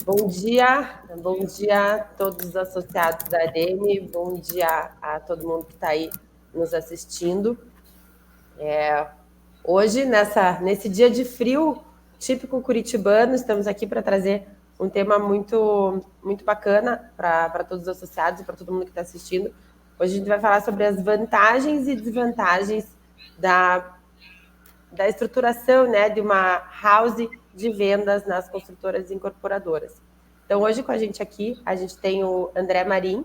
Bom dia a todos os associados da ADEME, bom dia a todo mundo que está aí nos assistindo. Hoje, nesse dia de frio típico curitibano, estamos aqui para trazer um tema muito, muito bacana para todos os associados e para todo mundo que está assistindo. Hoje a gente vai falar sobre as vantagens e desvantagens da estruturação, né, de uma house de vendas nas construtoras e incorporadoras. Então, hoje com a gente aqui, a gente tem o André Marim,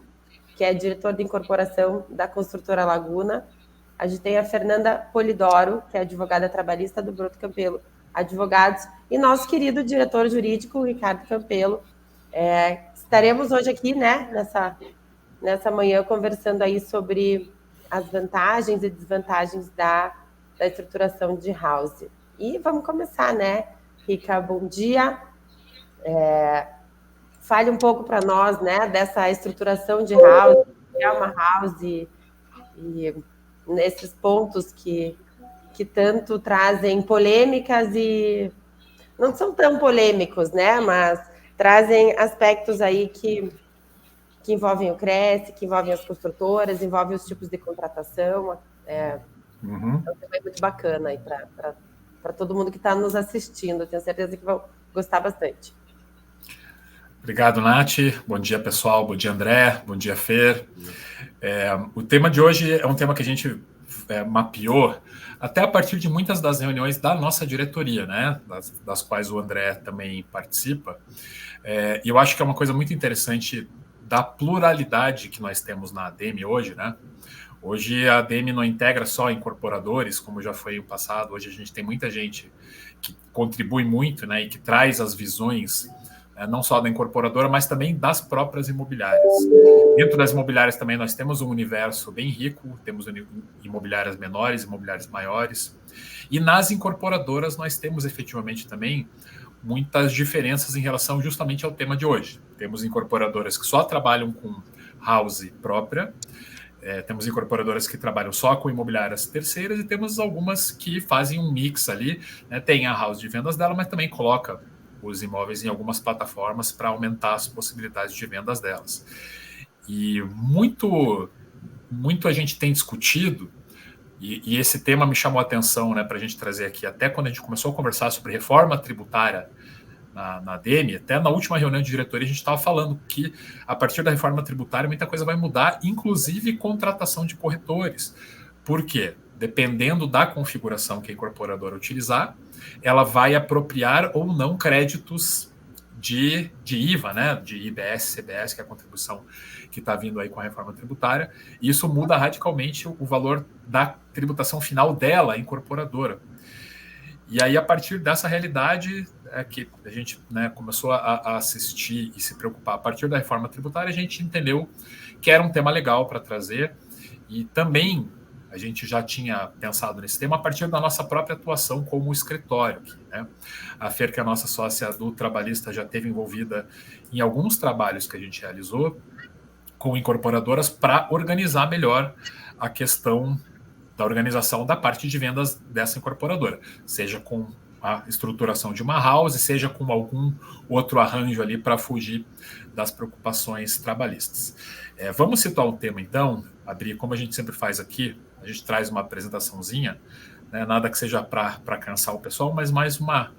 que é diretor de incorporação da construtora Laguna. A gente tem a Fernanda Polidoro, que é advogada trabalhista do Broto Campelo Advogados, e nosso querido diretor jurídico, Ricardo Campelo. Estaremos hoje aqui, né, nessa manhã, conversando aí sobre as vantagens e desvantagens da estruturação de house. E vamos começar, né? Rica, bom dia. Fale um pouco para nós, né, dessa estruturação de house, que é uma house, e nesses pontos que tanto trazem polêmicas e não são tão polêmicos, né, mas trazem aspectos aí que envolvem o CRES, que envolvem as construtoras, envolvem os tipos de contratação. É um tema muito bacana aí para todo mundo que está nos assistindo. Eu tenho certeza que vão gostar bastante. Obrigado, Nath. Bom dia, pessoal. Bom dia, André. Bom dia, Fer. O tema de hoje é um tema que a gente mapeou até a partir de muitas das reuniões da nossa diretoria, né, das quais o André também participa. E eu acho que é uma coisa muito interessante da pluralidade que nós temos na ADEME hoje, né? Hoje a ADEME não integra só incorporadores, como já foi no passado. Hoje a gente tem muita gente que contribui muito, né, e que traz as visões não só da incorporadora, mas também das próprias imobiliárias. Dentro das imobiliárias também nós temos um universo bem rico, temos imobiliárias menores, imobiliárias maiores, e nas incorporadoras nós temos efetivamente também muitas diferenças em relação justamente ao tema de hoje. Temos incorporadoras que só trabalham com house própria, temos incorporadoras que trabalham só com imobiliárias terceiras e temos algumas que fazem um mix ali, né? Tem a house de vendas dela, mas também coloca os imóveis em algumas plataformas para aumentar as possibilidades de vendas delas. E muito a gente tem discutido, e esse tema me chamou a atenção, né, para a gente trazer aqui, até quando a gente começou a conversar sobre reforma tributária na ADEME, até na última reunião de diretoria a gente estava falando que a partir da reforma tributária muita coisa vai mudar, inclusive contratação de corretores. Por quê? Dependendo da configuração que a incorporadora utilizar, ela vai apropriar ou não créditos de IVA, né, de IBS, CBS, que é a contribuição que está vindo aí com a reforma tributária, e isso muda radicalmente o valor da tributação final dela, a incorporadora. E aí, a partir dessa realidade que a gente, né, começou a assistir e se preocupar a partir da reforma tributária, a gente entendeu que era um tema legal para trazer, e também a gente já tinha pensado nesse tema a partir da nossa própria atuação como escritório aqui, né? A Fer, que é a nossa sócia do Trabalhista, já esteve envolvida em alguns trabalhos que a gente realizou com incorporadoras para organizar melhor a questão da organização da parte de vendas dessa incorporadora, seja com a estruturação de uma house, seja com algum outro arranjo ali para fugir das preocupações trabalhistas. Vamos situar um tema, então, Adri, como a gente sempre faz aqui, a gente traz uma apresentaçãozinha, né, nada que seja para cansar o pessoal, mas mais uma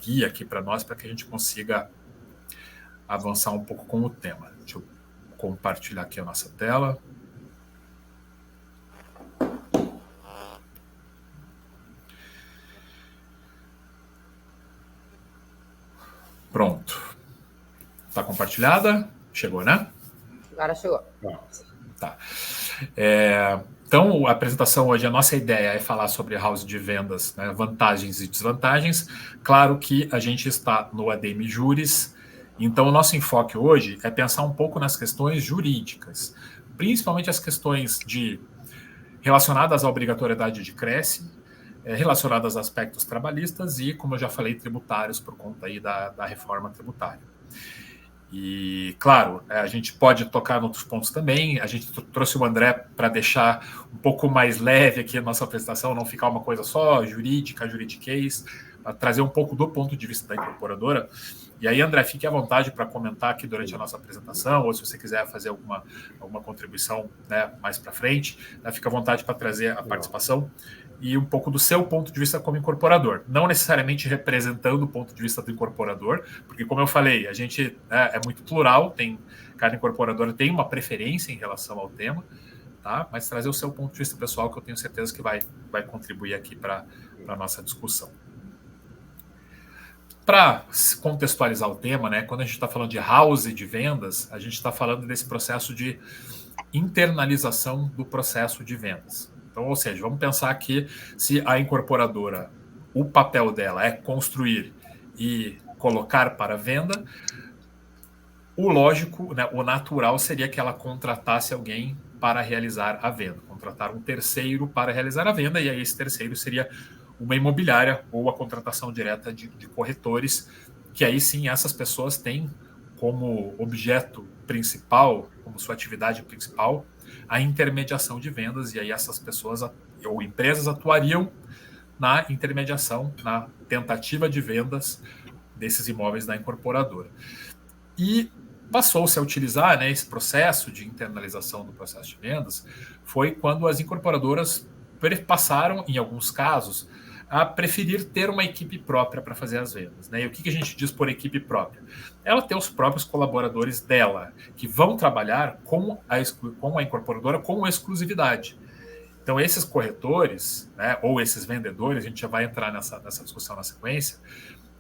guia aqui para nós, para que a gente consiga avançar um pouco com o tema. Deixa eu compartilhar aqui a nossa tela. Pronto. Está compartilhada? Chegou, né? Agora chegou. Tá. Então, a apresentação hoje, a nossa ideia é falar sobre house de vendas, né, vantagens e desvantagens. Claro que a gente está no ADEME Juris, então o nosso enfoque hoje é pensar um pouco nas questões jurídicas, principalmente as questões relacionadas à obrigatoriedade de CRES, relacionadas a aspectos trabalhistas e, como eu já falei, tributários por conta aí da reforma tributária. E, claro, a gente pode tocar em outros pontos também. A gente trouxe o André para deixar um pouco mais leve aqui a nossa apresentação, não ficar uma coisa só jurídica, juridiquês, trazer um pouco do ponto de vista da incorporadora. E aí, André, fique à vontade para comentar aqui durante a nossa apresentação, ou se você quiser fazer alguma contribuição, né, mais para frente, né, fique à vontade para trazer a participação e um pouco do seu ponto de vista como incorporador. Não necessariamente representando o ponto de vista do incorporador, porque, como eu falei, a gente é muito plural, cada incorporadora tem uma preferência em relação ao tema, tá? Mas trazer o seu ponto de vista pessoal, que eu tenho certeza que vai contribuir aqui para a nossa discussão. Para contextualizar o tema, né, quando a gente está falando de house de vendas, a gente está falando desse processo de internalização do processo de vendas. Então, ou seja, vamos pensar que se a incorporadora, o papel dela é construir e colocar para venda, o lógico, né, o natural seria que ela contratasse alguém para realizar a venda, contratar um terceiro para realizar a venda, e aí esse terceiro seria uma imobiliária ou a contratação direta de corretores, que aí sim essas pessoas têm como objeto principal, como sua atividade principal, a intermediação de vendas, e aí essas pessoas ou empresas atuariam na intermediação, na tentativa de vendas desses imóveis da incorporadora. E passou-se a utilizar, né, esse processo de internalização do processo de vendas, foi quando as incorporadoras passaram, em alguns casos, a preferir ter uma equipe própria para fazer as vendas, né? E o que a gente diz por equipe própria? Ela tem os próprios colaboradores dela, que vão trabalhar com a incorporadora com exclusividade. Então, esses corretores, né, ou esses vendedores, a gente já vai entrar nessa discussão na sequência,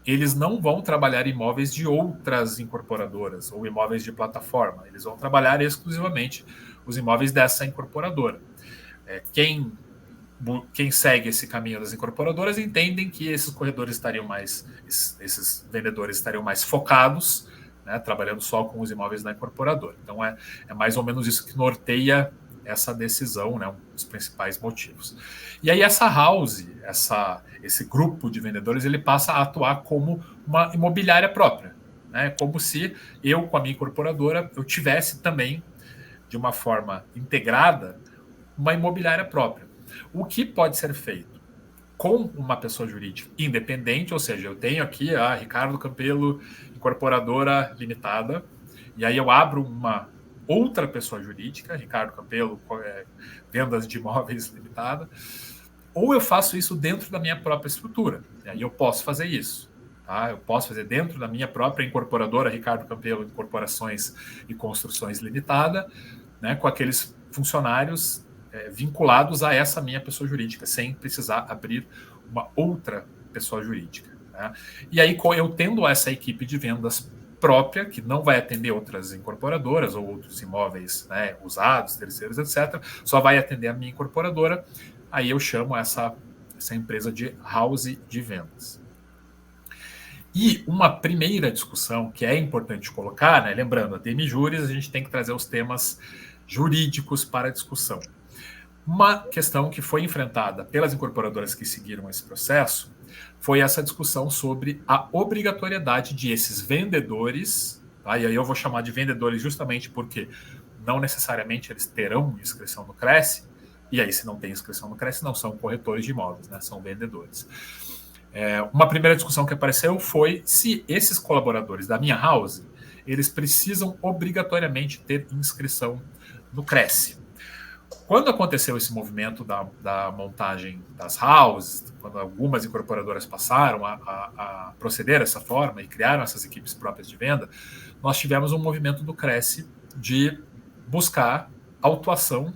eles não vão trabalhar imóveis de outras incorporadoras ou imóveis de plataforma. Eles vão trabalhar exclusivamente os imóveis dessa incorporadora. Quem segue esse caminho das incorporadoras entendem que esses esses vendedores estariam mais focados, né, trabalhando só com os imóveis da incorporadora. Então é mais ou menos isso que norteia essa decisão, né, um dos principais motivos. E aí essa house, esse grupo de vendedores, ele passa a atuar como uma imobiliária própria, né, como se eu, com a minha incorporadora, eu tivesse também, de uma forma integrada, uma imobiliária própria. O que pode ser feito com uma pessoa jurídica independente, ou seja, eu tenho aqui a Ricardo Campelo Incorporadora Limitada, e aí eu abro uma outra pessoa jurídica, Ricardo Campelo Vendas de Imóveis Limitada, ou eu faço isso dentro da minha própria estrutura, e aí eu posso fazer isso. Tá? Eu posso fazer dentro da minha própria incorporadora, Ricardo Campelo Incorporações e Construções Limitada, né, com aqueles funcionários vinculados a essa minha pessoa jurídica, sem precisar abrir uma outra pessoa jurídica. Né? E aí, eu tendo essa equipe de vendas própria, que não vai atender outras incorporadoras ou outros imóveis, né, usados, terceiros, etc., só vai atender a minha incorporadora, aí eu chamo essa empresa de house de vendas. E uma primeira discussão que é importante colocar, né, lembrando, a DMI Juris, a gente tem que trazer os temas jurídicos para a discussão. Uma questão que foi enfrentada pelas incorporadoras que seguiram esse processo foi essa discussão sobre a obrigatoriedade de esses vendedores, tá? E aí eu vou chamar de vendedores justamente porque não necessariamente eles terão inscrição no Cresce, e aí se não tem inscrição no Cresce não são corretores de imóveis, né? São vendedores. Uma primeira discussão que apareceu foi se esses colaboradores da minha house, eles precisam obrigatoriamente ter inscrição no Cresce. Quando aconteceu esse movimento da montagem das houses, quando algumas incorporadoras passaram a proceder dessa forma e criaram essas equipes próprias de venda, nós tivemos um movimento do Cresce de buscar autuação,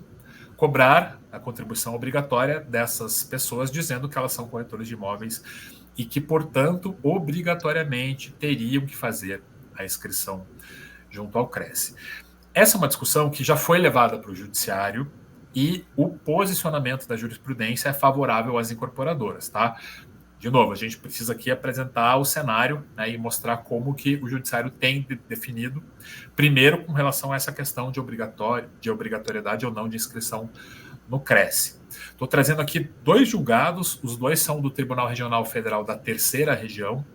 cobrar a contribuição obrigatória dessas pessoas, dizendo que elas são corretores de imóveis e que, portanto, obrigatoriamente teriam que fazer a inscrição junto ao Cresce. Essa é uma discussão que já foi levada para o judiciário, e o posicionamento da jurisprudência é favorável às incorporadoras, tá? De novo, a gente precisa aqui apresentar o cenário, né, e mostrar como que o judiciário tem definido, primeiro com relação a essa questão de obrigatoriedade ou não de inscrição no Cresce. Estou trazendo aqui 2 julgados, os 2 são do Tribunal Regional Federal da Terceira Região,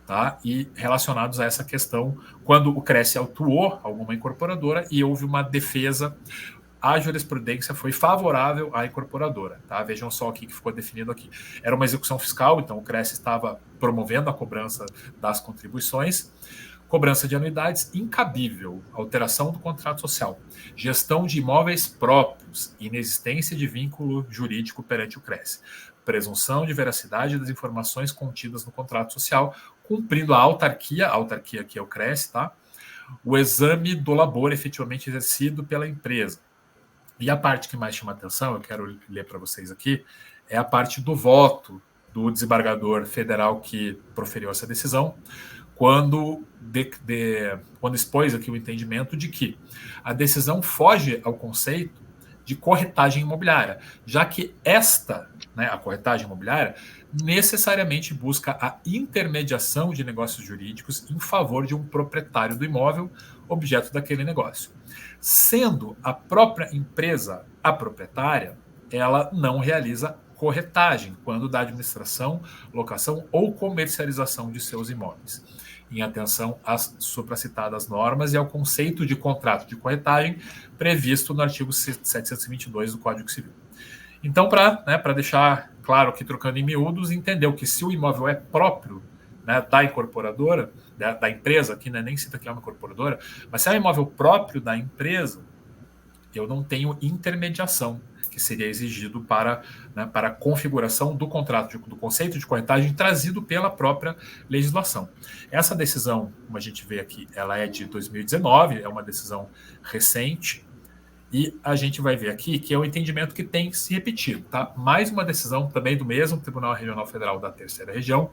tá? E relacionados a essa questão, quando o Cresce autuou alguma incorporadora e houve uma defesa a jurisprudência foi favorável à incorporadora. Tá? Vejam só o que ficou definido aqui. Era uma execução fiscal, então o CRES estava promovendo a cobrança das contribuições, cobrança de anuidades incabível, alteração do contrato social, gestão de imóveis próprios, inexistência de vínculo jurídico perante o CRES, presunção de veracidade das informações contidas no contrato social, cumprindo a autarquia aqui é o CRES, tá? O exame do labor efetivamente exercido pela empresa. E a parte que mais chama atenção, eu quero ler para vocês aqui, é a parte do voto do desembargador federal que proferiu essa decisão, quando expôs aqui o entendimento de que a decisão foge ao conceito de corretagem imobiliária, já que a corretagem imobiliária, necessariamente busca a intermediação de negócios jurídicos em favor de um proprietário do imóvel objeto daquele negócio. Sendo a própria empresa a proprietária, ela não realiza corretagem quando da administração, locação ou comercialização de seus imóveis, em atenção às supracitadas normas e ao conceito de contrato de corretagem previsto no artigo 722 do Código Civil. Então, para deixar claro aqui, trocando em miúdos, entendeu que se o imóvel é próprio, né, da incorporadora, da empresa, aqui, né, nem cita que é uma incorporadora, mas se é um imóvel próprio da empresa, eu não tenho intermediação, que seria exigido para a configuração do contrato, do conceito de corretagem trazido pela própria legislação. Essa decisão, como a gente vê aqui, ela é de 2019, é uma decisão recente, e a gente vai ver aqui que é um entendimento que tem se repetido. Tá? Mais uma decisão também do mesmo Tribunal Regional Federal da Terceira Região.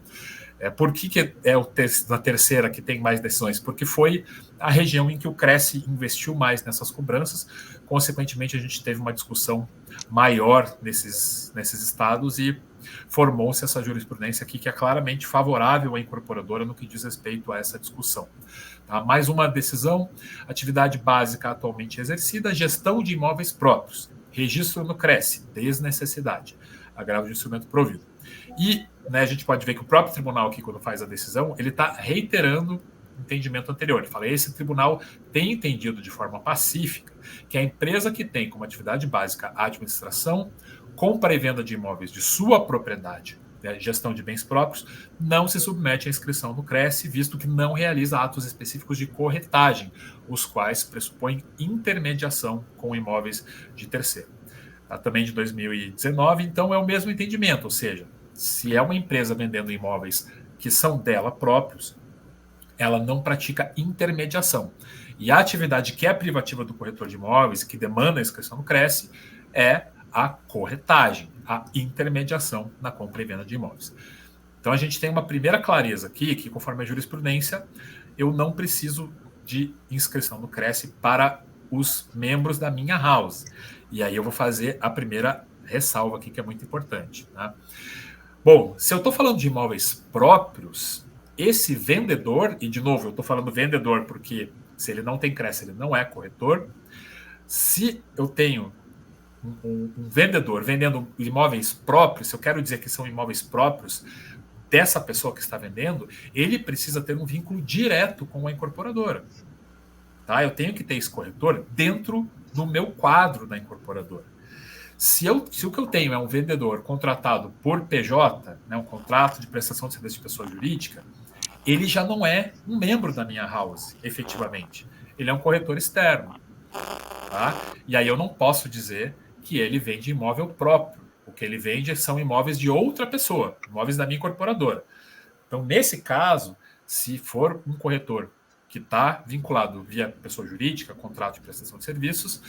Por que é da terceira que tem mais decisões? Porque foi a região em que o CRES investiu mais nessas cobranças. Consequentemente, a gente teve uma discussão maior nesses estados e formou-se essa jurisprudência aqui que é claramente favorável à incorporadora no que diz respeito a essa discussão. Tá? Mais uma decisão, atividade básica atualmente exercida, gestão de imóveis próprios, registro no CRES, desnecessidade, agravo de instrumento provido. E a gente pode ver que o próprio tribunal aqui, quando faz a decisão, ele está reiterando o entendimento anterior. Ele fala, esse tribunal tem entendido de forma pacífica que a empresa que tem como atividade básica a administração, compra e venda de imóveis de sua propriedade, gestão de bens próprios, não se submete à inscrição no CRES, visto que não realiza atos específicos de corretagem, os quais pressupõem intermediação com imóveis de terceiro. Também de 2019, então é o mesmo entendimento, ou seja, se é uma empresa vendendo imóveis que são dela próprios, ela não pratica intermediação. E a atividade que é privativa do corretor de imóveis, que demanda a inscrição no CRES, é a corretagem, a intermediação na compra e venda de imóveis. Então a gente tem uma primeira clareza aqui, que conforme a jurisprudência, eu não preciso de inscrição no CRES para os membros da minha house. E aí eu vou fazer a primeira ressalva aqui, que é muito importante. Tá? Bom, se eu estou falando de imóveis próprios, esse vendedor, e de novo, eu estou falando vendedor porque se ele não tem CRES, ele não é corretor. Se eu tenho um vendedor vendendo imóveis próprios, se eu quero dizer que são imóveis próprios dessa pessoa que está vendendo, ele precisa ter um vínculo direto com a incorporadora. Tá? Eu tenho que ter esse corretor dentro do meu quadro da incorporadora. Se o que eu tenho é um vendedor contratado por PJ, um contrato de prestação de serviço de pessoa jurídica, ele já não é um membro da minha house, efetivamente. Ele é um corretor externo. Tá? E aí eu não posso dizer que ele vende imóvel próprio. O que ele vende são imóveis de outra pessoa, imóveis da minha incorporadora. Então, nesse caso, se for um corretor que está vinculado via pessoa jurídica, contrato de prestação de serviços,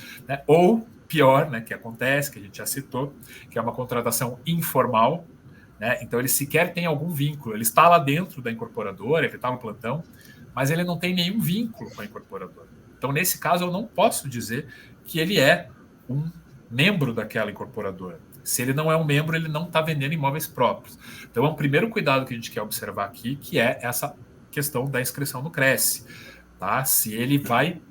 ou pior, que acontece, que a gente já citou, que é uma contratação informal, então ele sequer tem algum vínculo, ele está lá dentro da incorporadora, ele está no plantão, mas ele não tem nenhum vínculo com a incorporadora. Então, nesse caso, eu não posso dizer que ele é um membro daquela incorporadora. Se ele não é um membro, ele não está vendendo imóveis próprios. Então, é um primeiro cuidado que a gente quer observar aqui, que é essa questão da inscrição no CRES. Tá? Se ele vai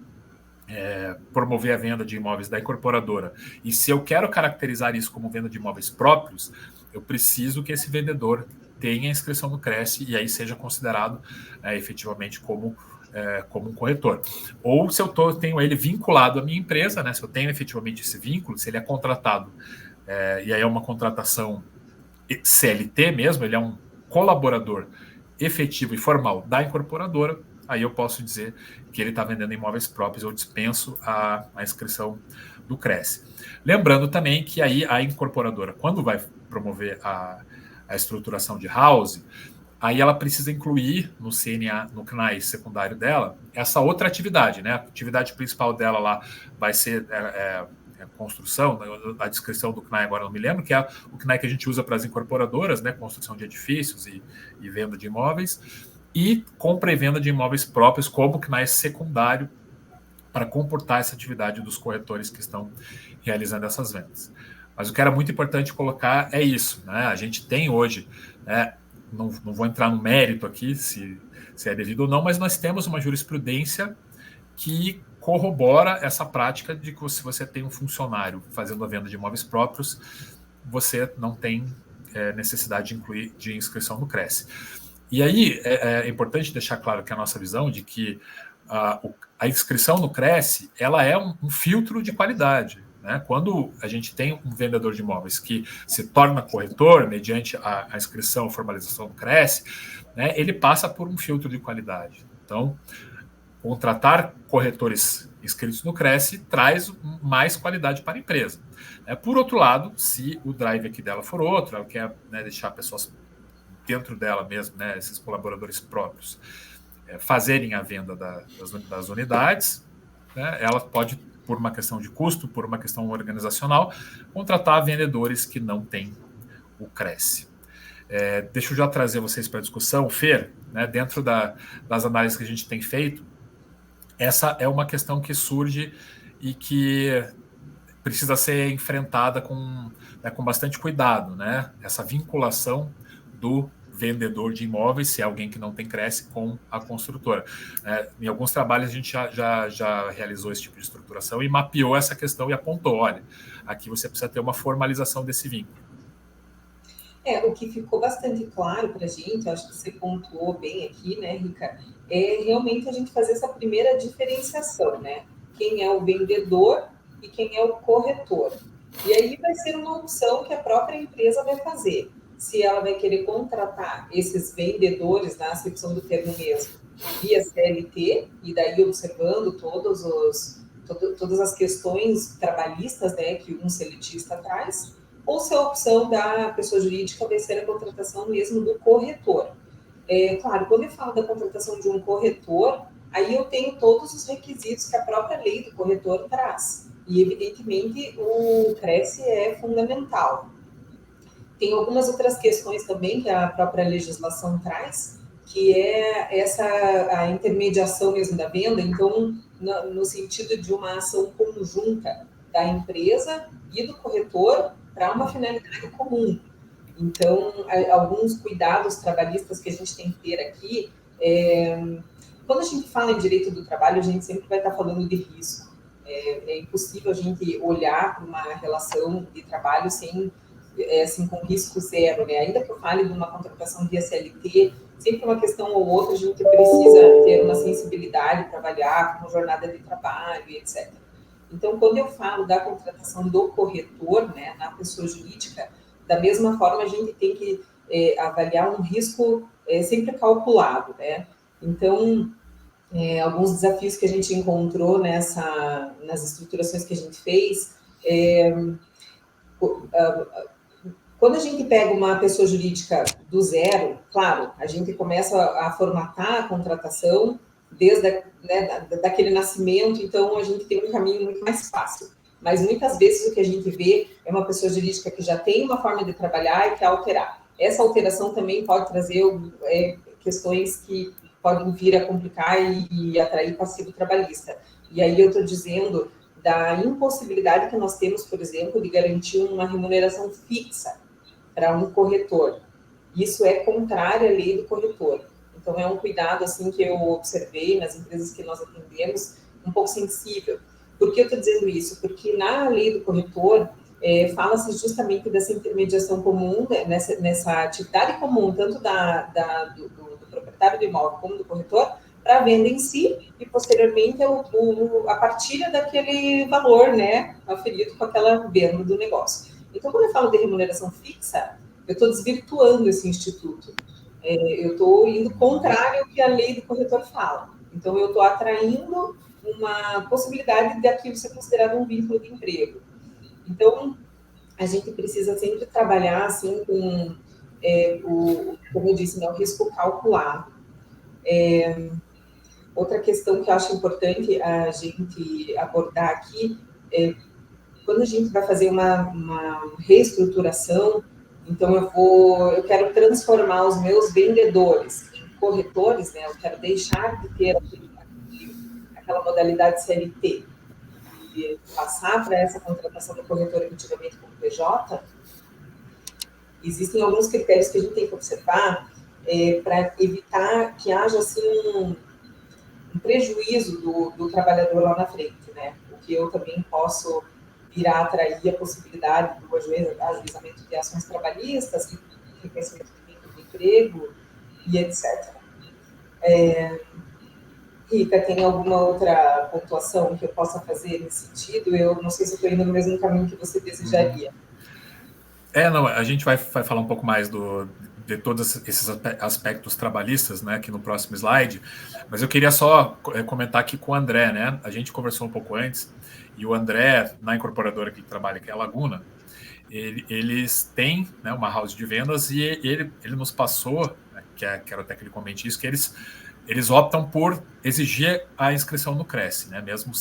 promover a venda de imóveis da incorporadora, e se eu quero caracterizar isso como venda de imóveis próprios, eu preciso que esse vendedor tenha inscrição no CRES e aí seja considerado efetivamente como como um corretor. Ou se eu tenho ele vinculado à minha empresa, né, se eu tenho efetivamente esse vínculo, se ele é contratado, e aí é uma contratação CLT mesmo, ele é um colaborador efetivo e formal da incorporadora, aí eu posso dizer que ele está vendendo imóveis próprios, eu dispenso a inscrição do Cresce. Lembrando também que aí a incorporadora, quando vai promover a estruturação de house, aí ela precisa incluir no CNA, no CNAE secundário dela, essa outra atividade, né? A atividade principal dela lá vai ser construção, a descrição do CNAE agora não me lembro, que é o CNAE que a gente usa para as incorporadoras, né? Construção de edifícios e venda de imóveis, e compra e venda de imóveis próprios como CNAE secundário para comportar essa atividade dos corretores que estão realizando essas vendas. Mas o que era muito importante colocar é isso, né? A gente tem hoje, né, não vou entrar no mérito aqui se é devido ou não, mas nós temos uma jurisprudência que corrobora essa prática de que se você tem um funcionário fazendo a venda de imóveis próprios, você não tem necessidade de incluir de inscrição no Cresce. E aí é importante deixar claro que a nossa visão de que a inscrição no Cresce, ela é um filtro de qualidade. Né? Quando a gente tem um vendedor de imóveis que se torna corretor mediante a inscrição, formalização do Cresce, né, ele passa por um filtro de qualidade. Então, contratar corretores inscritos no Cresce traz mais qualidade para a empresa. Por outro lado, se o drive aqui dela for outro, ela quer, né, deixar pessoas dentro dela mesmo, né, esses colaboradores próprios, fazerem a venda das unidades, né, ela pode, por uma questão de custo, por uma questão organizacional, contratar vendedores que não têm o Cresce. Deixa eu já trazer vocês para a discussão, Fer, né, dentro das análises que a gente tem feito, essa é uma questão que surge e que precisa ser enfrentada com bastante cuidado, né? Essa vinculação do vendedor de imóveis, se é alguém que não tem Cresce, com a construtora. Em alguns trabalhos a gente já realizou esse tipo de estruturação e mapeou essa questão e apontou, olha, aqui você precisa ter uma formalização desse vínculo. O que ficou bastante claro para a gente, acho que você pontuou bem aqui, né, Rica, é realmente a gente fazer essa primeira diferenciação, né? Quem é o vendedor e quem é o corretor. E aí vai ser uma opção que a própria empresa vai fazer. Se ela vai querer contratar esses vendedores, na acepção do termo mesmo, via CLT, e daí observando todas as questões trabalhistas, né, que um seletista traz, ou se a opção da pessoa jurídica vai ser a contratação mesmo do corretor. Claro, quando eu falo da contratação de um corretor, aí eu tenho todos os requisitos que a própria lei do corretor traz. E, evidentemente, o Cresce é fundamental. Tem algumas outras questões também que a própria legislação traz, que é a intermediação mesmo da venda, então, no sentido de uma ação conjunta da empresa e do corretor para uma finalidade comum. Então, alguns cuidados trabalhistas que a gente tem que ter aqui, quando a gente fala em direito do trabalho, a gente sempre vai estar falando de risco. É impossível a gente olhar para uma relação de trabalho assim, com risco zero, né? Ainda que eu fale de uma contratação via CLT, sempre uma questão ou outra a gente precisa ter uma sensibilidade, trabalhar com jornada de trabalho, etc. Então, quando eu falo da contratação do corretor, né, na pessoa jurídica, da mesma forma a gente tem que avaliar um risco sempre calculado, né? Então, alguns desafios que a gente encontrou nas estruturações que a gente fez, quando a gente pega uma pessoa jurídica do zero, claro, a gente começa a formatar a contratação desde daquele nascimento, então a gente tem um caminho muito mais fácil. Mas muitas vezes o que a gente vê é uma pessoa jurídica que já tem uma forma de trabalhar e quer alterar. Essa alteração também pode trazer questões que podem vir a complicar e atrair passivo trabalhista. E aí eu estou dizendo da impossibilidade que nós temos, por exemplo, de garantir uma remuneração fixa para um corretor. Isso é contrário à lei do corretor. Então, é um cuidado assim, que eu observei nas empresas que nós atendemos, um pouco sensível. Por que eu estou dizendo isso? Porque na lei do corretor, fala-se justamente dessa intermediação comum, nessa atividade comum, tanto do proprietário do imóvel como do corretor, para a venda em si e, posteriormente, a partilha daquele valor, né, aferido com aquela venda do negócio. Então, quando eu falo de remuneração fixa, eu estou desvirtuando esse instituto. Eu estou indo contrário ao que a lei do corretor fala. Então, eu estou atraindo uma possibilidade daquilo ser considerado um vínculo de emprego. Então, a gente precisa sempre trabalhar assim com, como eu disse, né, o risco calculado. Outra questão que eu acho importante a gente abordar aqui é quando a gente vai fazer uma reestruturação, então eu quero transformar os meus vendedores em corretores, né? Eu quero deixar de ter aquela modalidade CLT e passar para essa contratação do corretor efetivamente como PJ. Existem alguns critérios que a gente tem que observar para evitar que haja assim um prejuízo do trabalhador lá na frente, né? Porque eu também posso vir a atrair a possibilidade do ajuizamento de ações trabalhistas, reconhecimento de vínculo de emprego e etc. Rita, tem alguma outra pontuação que eu possa fazer nesse sentido? Eu não sei se eu estou indo no mesmo caminho que você desejaria. Não, a gente vai falar um pouco mais de todos esses aspectos trabalhistas, né, aqui no próximo slide, mas eu queria só comentar aqui com o André, né, a gente conversou um pouco antes, e o André, na incorporadora que ele trabalha, que é a Laguna, eles têm, né, uma house de vendas e ele nos passou, né, quero até que ele comente isso, que eles optam por exigir a inscrição no Cresce, né, mesmo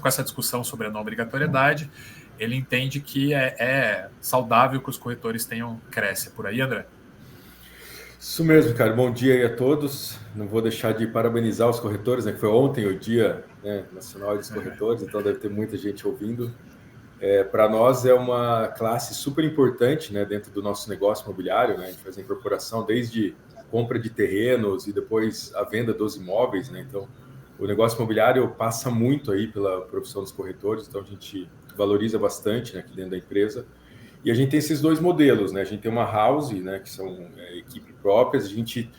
com essa discussão sobre a não obrigatoriedade, ele entende que é saudável que os corretores tenham Cresce. Por aí, André? Isso mesmo, cara. Bom dia aí a todos. Não vou deixar de parabenizar os corretores, né? Que foi ontem o Dia, né, Nacional dos Corretores, então deve ter muita gente ouvindo. Para nós é uma classe super importante, né, dentro do nosso negócio imobiliário, né? A gente faz a incorporação desde compra de terrenos e depois a venda dos imóveis, né? Então, o negócio imobiliário passa muito aí pela profissão dos corretores, então a gente valoriza bastante, né, aqui dentro da empresa. E a gente tem esses dois modelos, né? A gente tem uma house, né, que são equipe próprias. A gente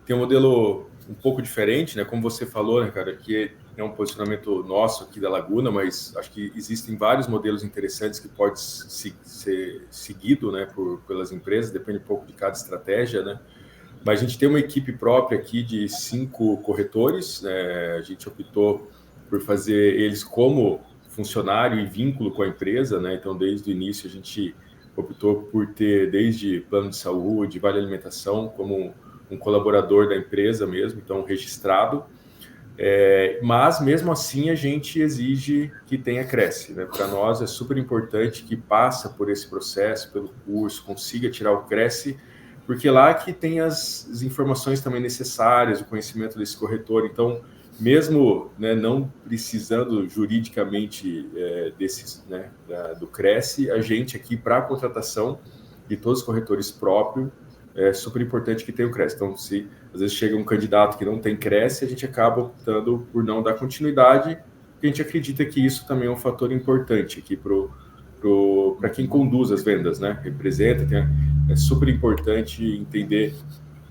tem um modelo um pouco diferente, né? Como você falou, né, cara, que é um posicionamento nosso aqui da Laguna, mas acho que existem vários modelos interessantes que pode ser seguido, né, pelas empresas, depende um pouco de cada estratégia, né? Mas a gente tem uma equipe própria aqui de 5 corretores, né? A gente optou por fazer eles como funcionário e vínculo com a empresa, né? Então, desde o início, a gente optou por ter desde plano de saúde, vale alimentação, como um colaborador da empresa mesmo, então registrado. Mas, mesmo assim, a gente exige que tenha Cresce, né? Para nós é super importante que passa por esse processo, pelo curso, consiga tirar o Cresce, porque lá que tem as informações também necessárias, o conhecimento desse corretor. Então, mesmo, né, não precisando juridicamente né, do Cresce, a gente aqui, para a contratação de todos os corretores próprios, é super importante que tenha o Cresce. Então, se às vezes chega um candidato que não tem Cresce, a gente acaba optando por não dar continuidade, porque a gente acredita que isso também é um fator importante aqui para quem conduz as vendas, né? Representa, é super importante entender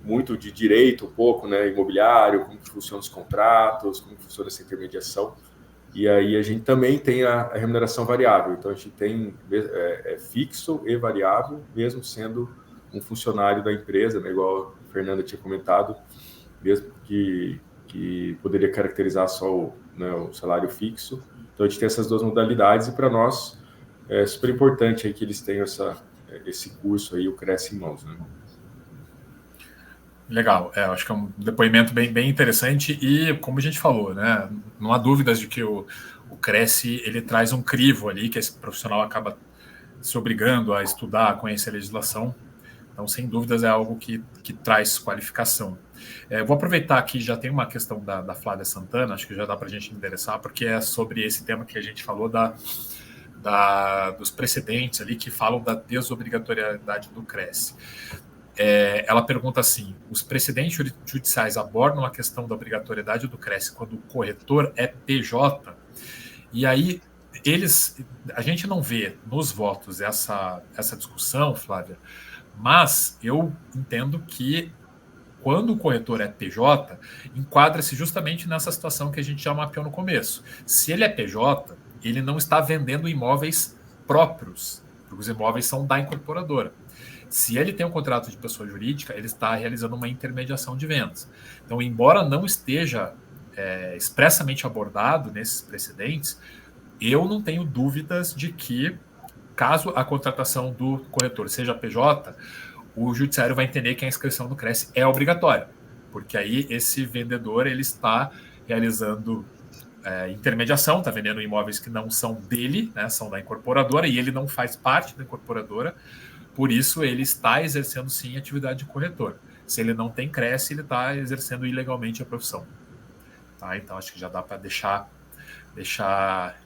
muito de direito, um pouco, né, imobiliário, como que funcionam os contratos, como que funciona essa intermediação. E aí a gente também tem a remuneração variável. Então a gente tem fixo e variável, mesmo sendo um funcionário da empresa, né, igual a Fernanda tinha comentado, mesmo que poderia caracterizar só o salário fixo. Então a gente tem essas duas modalidades e para nós é super importante aí que eles tenham esse curso aí, o Cresce em mãos, né? Legal, acho que é um depoimento bem interessante e, como a gente falou, né, não há dúvidas de que o Cresce, ele traz um crivo ali, que esse profissional acaba se obrigando a estudar, a conhecer a legislação, então, sem dúvidas, é algo que traz qualificação. Vou aproveitar que já tem uma questão da Flávia Santana, acho que já dá para a gente endereçar, porque é sobre esse tema que a gente falou dos precedentes ali, que falam da desobrigatoriedade do Cresce. Ela pergunta assim: os precedentes judiciais abordam a questão da obrigatoriedade do Cresce quando o corretor é PJ? E aí, a gente não vê nos votos essa discussão, Flávia, mas eu entendo que Quando o corretor é PJ, enquadra-se justamente nessa situação que a gente já mapeou no começo. Se ele é PJ, ele não está vendendo imóveis próprios, porque os imóveis são da incorporadora. Se ele tem um contrato de pessoa jurídica, ele está realizando uma intermediação de vendas. Então, embora não esteja expressamente abordado nesses precedentes, eu não tenho dúvidas de que, caso a contratação do corretor seja PJ, o judiciário vai entender que a inscrição no CRES é obrigatória, porque aí esse vendedor ele está realizando intermediação, está vendendo imóveis que não são dele, né, são da incorporadora, e ele não faz parte da incorporadora, por isso ele está exercendo sim atividade de corretor. Se ele não tem CRES, ele está exercendo ilegalmente a profissão. Tá? Então acho que já dá para deixar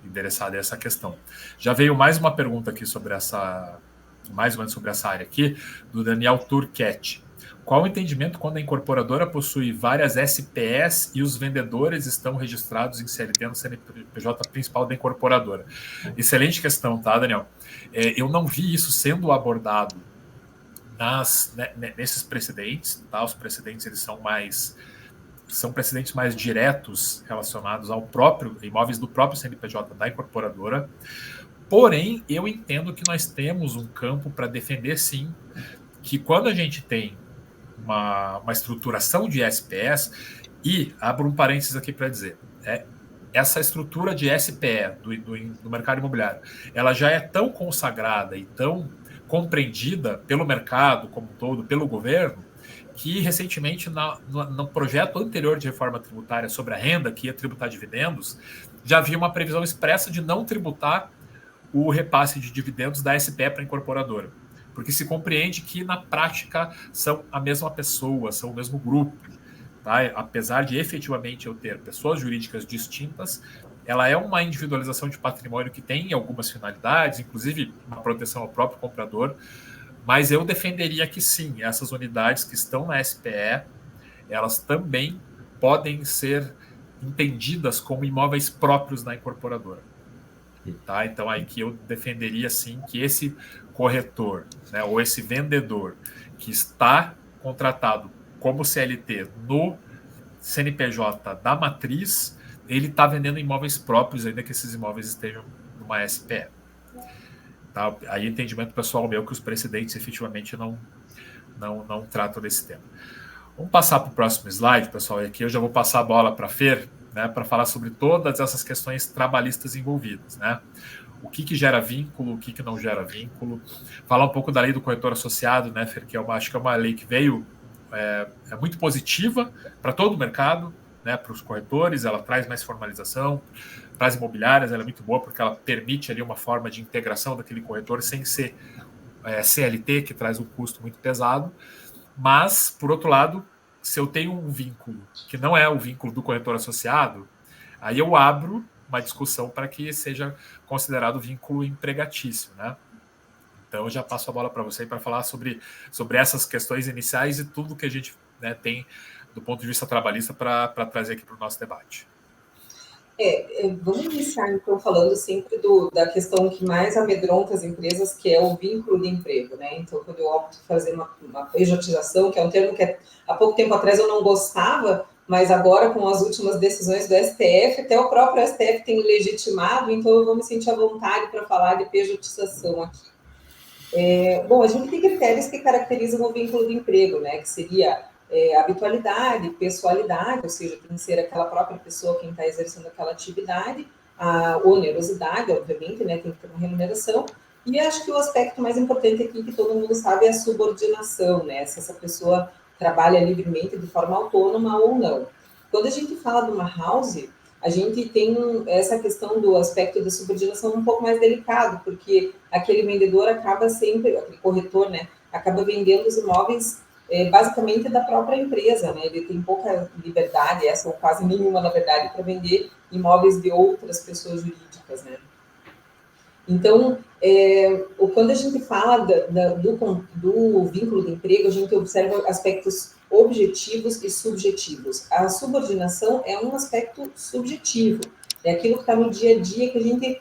endereçada essa questão. Já veio mais uma pergunta aqui sobre mais ou menos sobre essa área aqui, do Daniel Turquete. Qual o entendimento quando a incorporadora possui várias SPS e os vendedores estão registrados em CLT no CNPJ principal da incorporadora? Excelente questão, tá, Daniel? Eu não vi isso sendo abordado nesses precedentes, tá? Os precedentes eles são precedentes mais diretos relacionados ao próprio imóveis do próprio CNPJ da incorporadora. Porém, eu entendo que nós temos um campo para defender, sim, que quando a gente tem uma estruturação de SPS, e abro um parênteses aqui para dizer, essa estrutura de SPE do mercado imobiliário, ela já é tão consagrada e tão compreendida pelo mercado como um todo, pelo governo, que recentemente no projeto anterior de reforma tributária sobre a renda, que ia tributar dividendos, já havia uma previsão expressa de não tributar o repasse de dividendos da SPE para a incorporadora, porque se compreende que na prática são a mesma pessoa, são o mesmo grupo. Tá? Apesar de efetivamente eu ter pessoas jurídicas distintas, ela é uma individualização de patrimônio que tem algumas finalidades, inclusive uma proteção ao próprio comprador, mas eu defenderia que sim, essas unidades que estão na SPE, elas também podem ser entendidas como imóveis próprios da incorporadora. Tá? Então, aí que eu defenderia sim que esse corretor, né, ou esse vendedor que está contratado como CLT no CNPJ da matriz, ele está vendendo imóveis próprios, ainda que esses imóveis estejam numa SPE. Tá? Aí entendimento pessoal meu que os precedentes efetivamente não tratam desse tema. Vamos passar para o próximo slide, pessoal, e aqui eu já vou passar a bola para a Fer, né, para falar sobre todas essas questões trabalhistas envolvidas, né? O que gera vínculo, o que não gera vínculo. Falar um pouco da lei do corretor associado, né, Fer, que acho que é uma lei que veio é muito positiva para todo o mercado, né, para os corretores, ela traz mais formalização, para as imobiliárias ela é muito boa porque ela permite ali uma forma de integração daquele corretor sem ser CLT, que traz um custo muito pesado, mas, por outro lado, se eu tenho um vínculo que não é o vínculo do corretor associado, aí eu abro uma discussão para que seja considerado vínculo empregatício, né? Então, eu já passo a bola para você para falar sobre essas questões iniciais e tudo que a gente, né, tem do ponto de vista trabalhista para trazer aqui para o nosso debate. Vamos iniciar, então, falando sempre da questão que mais amedronta as empresas, que é o vínculo de emprego, né? Então, quando eu opto por fazer uma pejotização, que é um termo que há pouco tempo atrás eu não gostava, mas agora, com as últimas decisões do STF, até o próprio STF tem legitimado, então eu vou me sentir à vontade para falar de pejotização aqui. Bom, a gente tem critérios que caracterizam o vínculo de emprego, né? Que seria habitualidade, pessoalidade, ou seja, tem que ser aquela própria pessoa quem está exercendo aquela atividade, a onerosidade, obviamente, né? Tem que ter uma remuneração. E acho que o aspecto mais importante aqui, que todo mundo sabe, é a subordinação, né? Se essa pessoa trabalha livremente de forma autônoma ou não. Quando a gente fala de uma house, a gente tem essa questão do aspecto da subordinação um pouco mais delicado, porque aquele vendedor acaba sempre, aquele corretor, né, acaba vendendo os imóveis basicamente da própria empresa, né, ele tem pouca liberdade, essa ou quase nenhuma, na verdade, para vender imóveis de outras pessoas jurídicas, né. Então, quando a gente fala do vínculo de emprego, a gente observa aspectos objetivos e subjetivos. A subordinação é um aspecto subjetivo, é aquilo que está no dia a dia que a gente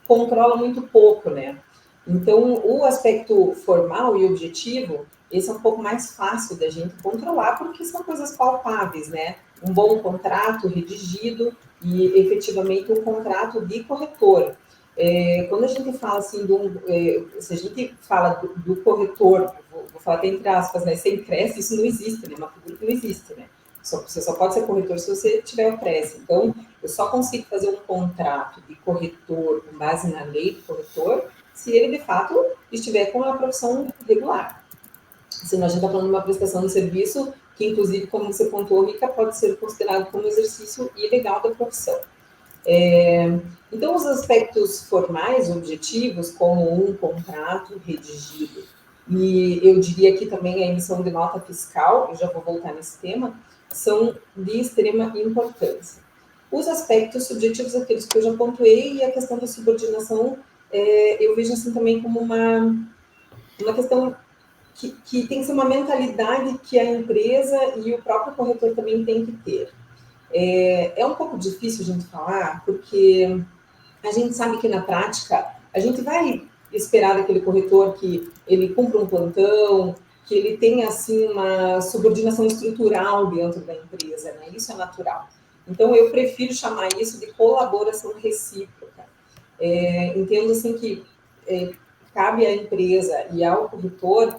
controla muito pouco, né? Então, o aspecto formal e objetivo esse é um pouco mais fácil da gente controlar, porque são coisas palpáveis, né? Um bom contrato redigido e, efetivamente, um contrato de corretor. Quando a gente fala assim, se a gente fala do corretor, vou falar até entre aspas, né? Sem CRES, isso não existe, né? Uma figura que não existe, né? Você só pode ser corretor se você tiver o CRES. Então, eu só consigo fazer um contrato de corretor com base na lei do corretor se ele, de fato, estiver com a profissão regular. Senão a gente está falando de uma prestação de serviço que, inclusive, como você pontuou, Rica, pode ser considerado como exercício ilegal da profissão. Então, os aspectos formais, objetivos, como um contrato redigido, e eu diria aqui também a emissão de nota fiscal, eu já vou voltar nesse tema, são de extrema importância. Os aspectos subjetivos, aqueles que eu já pontuei, e a questão da subordinação, eu vejo assim também como uma questão que tem que ser uma mentalidade que a empresa e o próprio corretor também tem que ter. É um pouco difícil a gente falar, porque a gente sabe que na prática a gente vai esperar daquele corretor que ele cumpra um plantão, que ele tenha assim uma subordinação estrutural dentro da empresa, né? Isso é natural. Então eu prefiro chamar isso de colaboração recíproca. Entendo assim que cabe à empresa e ao corretor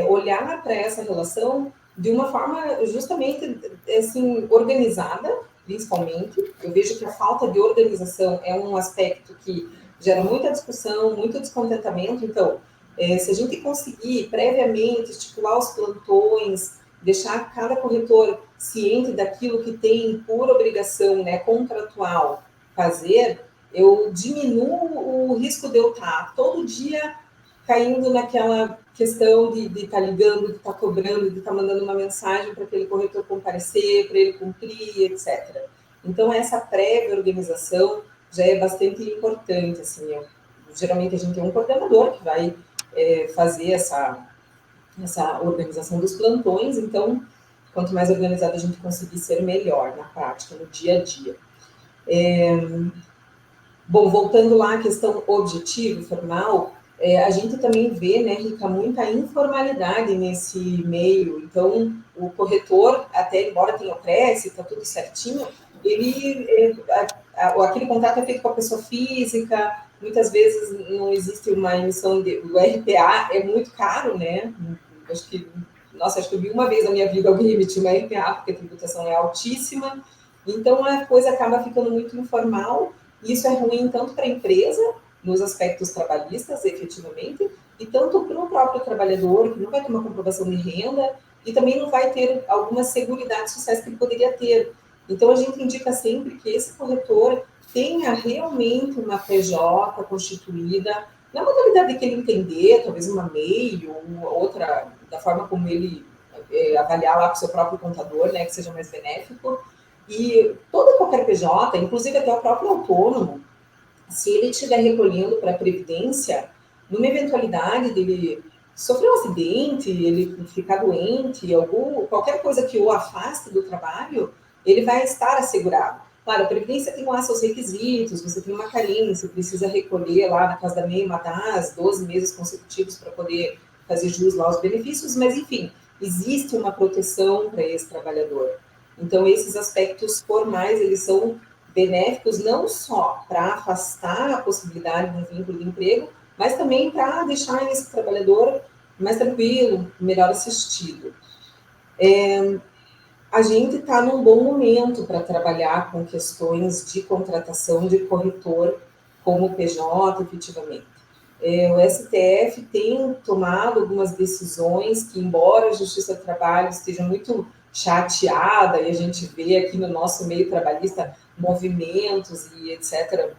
olhar para essa relação de uma forma justamente assim organizada, principalmente. Eu vejo que a falta de organização é um aspecto que gera muita discussão, muito descontentamento. Então, se a gente conseguir previamente estipular os plantões, deixar cada corretor ciente daquilo que tem por obrigação, né, contratual fazer, eu diminuo o risco de eu estar todo dia caindo naquela questão de estar ligando, de estar cobrando, de estar mandando uma mensagem para aquele corretor comparecer, para ele cumprir, etc. Então, essa prévia organização já é bastante importante. Assim, geralmente, a gente tem um coordenador que vai fazer essa organização dos plantões. Então, quanto mais organizado a gente conseguir ser, melhor na prática, no dia a dia. Bom, voltando lá à questão objetivo, formal, a gente também vê, né, Rica, muita informalidade nesse meio. Então, o corretor, até embora tenha o CRES, está tudo certinho, aquele contrato é feito com a pessoa física, muitas vezes não existe uma emissão do RPA, é muito caro, né? Acho que eu vi uma vez na minha vida alguém emitir uma RPA, porque a tributação é altíssima. Então, a coisa acaba ficando muito informal. Isso é ruim tanto para a empresa, nos aspectos trabalhistas, efetivamente, e tanto para o próprio trabalhador, que não vai ter uma comprovação de renda, e também não vai ter algumas seguridades sociais que ele poderia ter. Então, a gente indica sempre que esse corretor tenha realmente uma PJ constituída, na modalidade que ele entender, talvez uma MEI ou outra, da forma como ele avaliar lá com o seu próprio contador, né, que seja mais benéfico. E qualquer PJ, inclusive até o próprio autônomo, se ele estiver recolhendo para a Previdência, numa eventualidade dele sofrer um acidente, ele ficar doente, qualquer coisa que o afaste do trabalho, ele vai estar assegurado. Claro, a Previdência tem lá seus requisitos, você tem uma carência, precisa recolher lá na casa da MEI, matar 12 meses consecutivos para poder fazer jus lá aos benefícios, mas enfim, existe uma proteção para esse trabalhador. Então, esses aspectos formais, eles são benéficos não só para afastar a possibilidade de um vínculo de emprego, mas também para deixar esse trabalhador mais tranquilo, melhor assistido. A gente está num bom momento para trabalhar com questões de contratação de corretor como PJ, efetivamente. O STF tem tomado algumas decisões que, embora a Justiça do Trabalho esteja muito chateada, e a gente vê aqui no nosso meio trabalhista movimentos e etc.,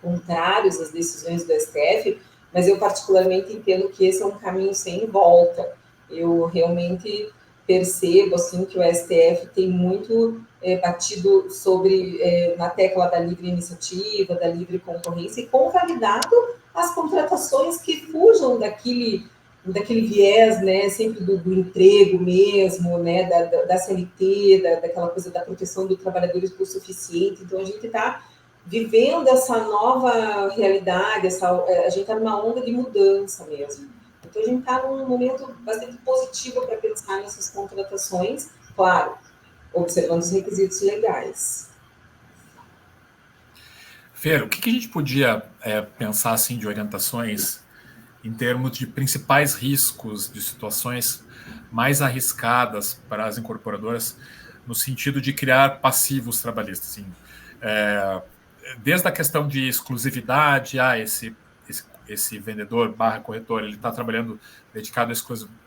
contrários às decisões do STF, mas eu particularmente entendo que esse é um caminho sem volta. Eu realmente percebo assim, que o STF tem muito batido na tecla da livre iniciativa, da livre concorrência, e convalidado as contratações que fujam daquele viés, né, sempre do emprego mesmo, né, da CLT, daquela coisa da proteção do trabalhador por suficiente. Então, a gente está vivendo essa nova realidade, a gente está numa onda de mudança mesmo. Então, a gente está num momento bastante positivo para pensar nessas contratações, claro, observando os requisitos legais. Fer, o que a gente podia pensar assim de orientações em termos de principais riscos, de situações mais arriscadas para as incorporadoras, no sentido de criar passivos trabalhistas? Assim, desde a questão de exclusividade, esse vendedor / corretor, ele está trabalhando dedicado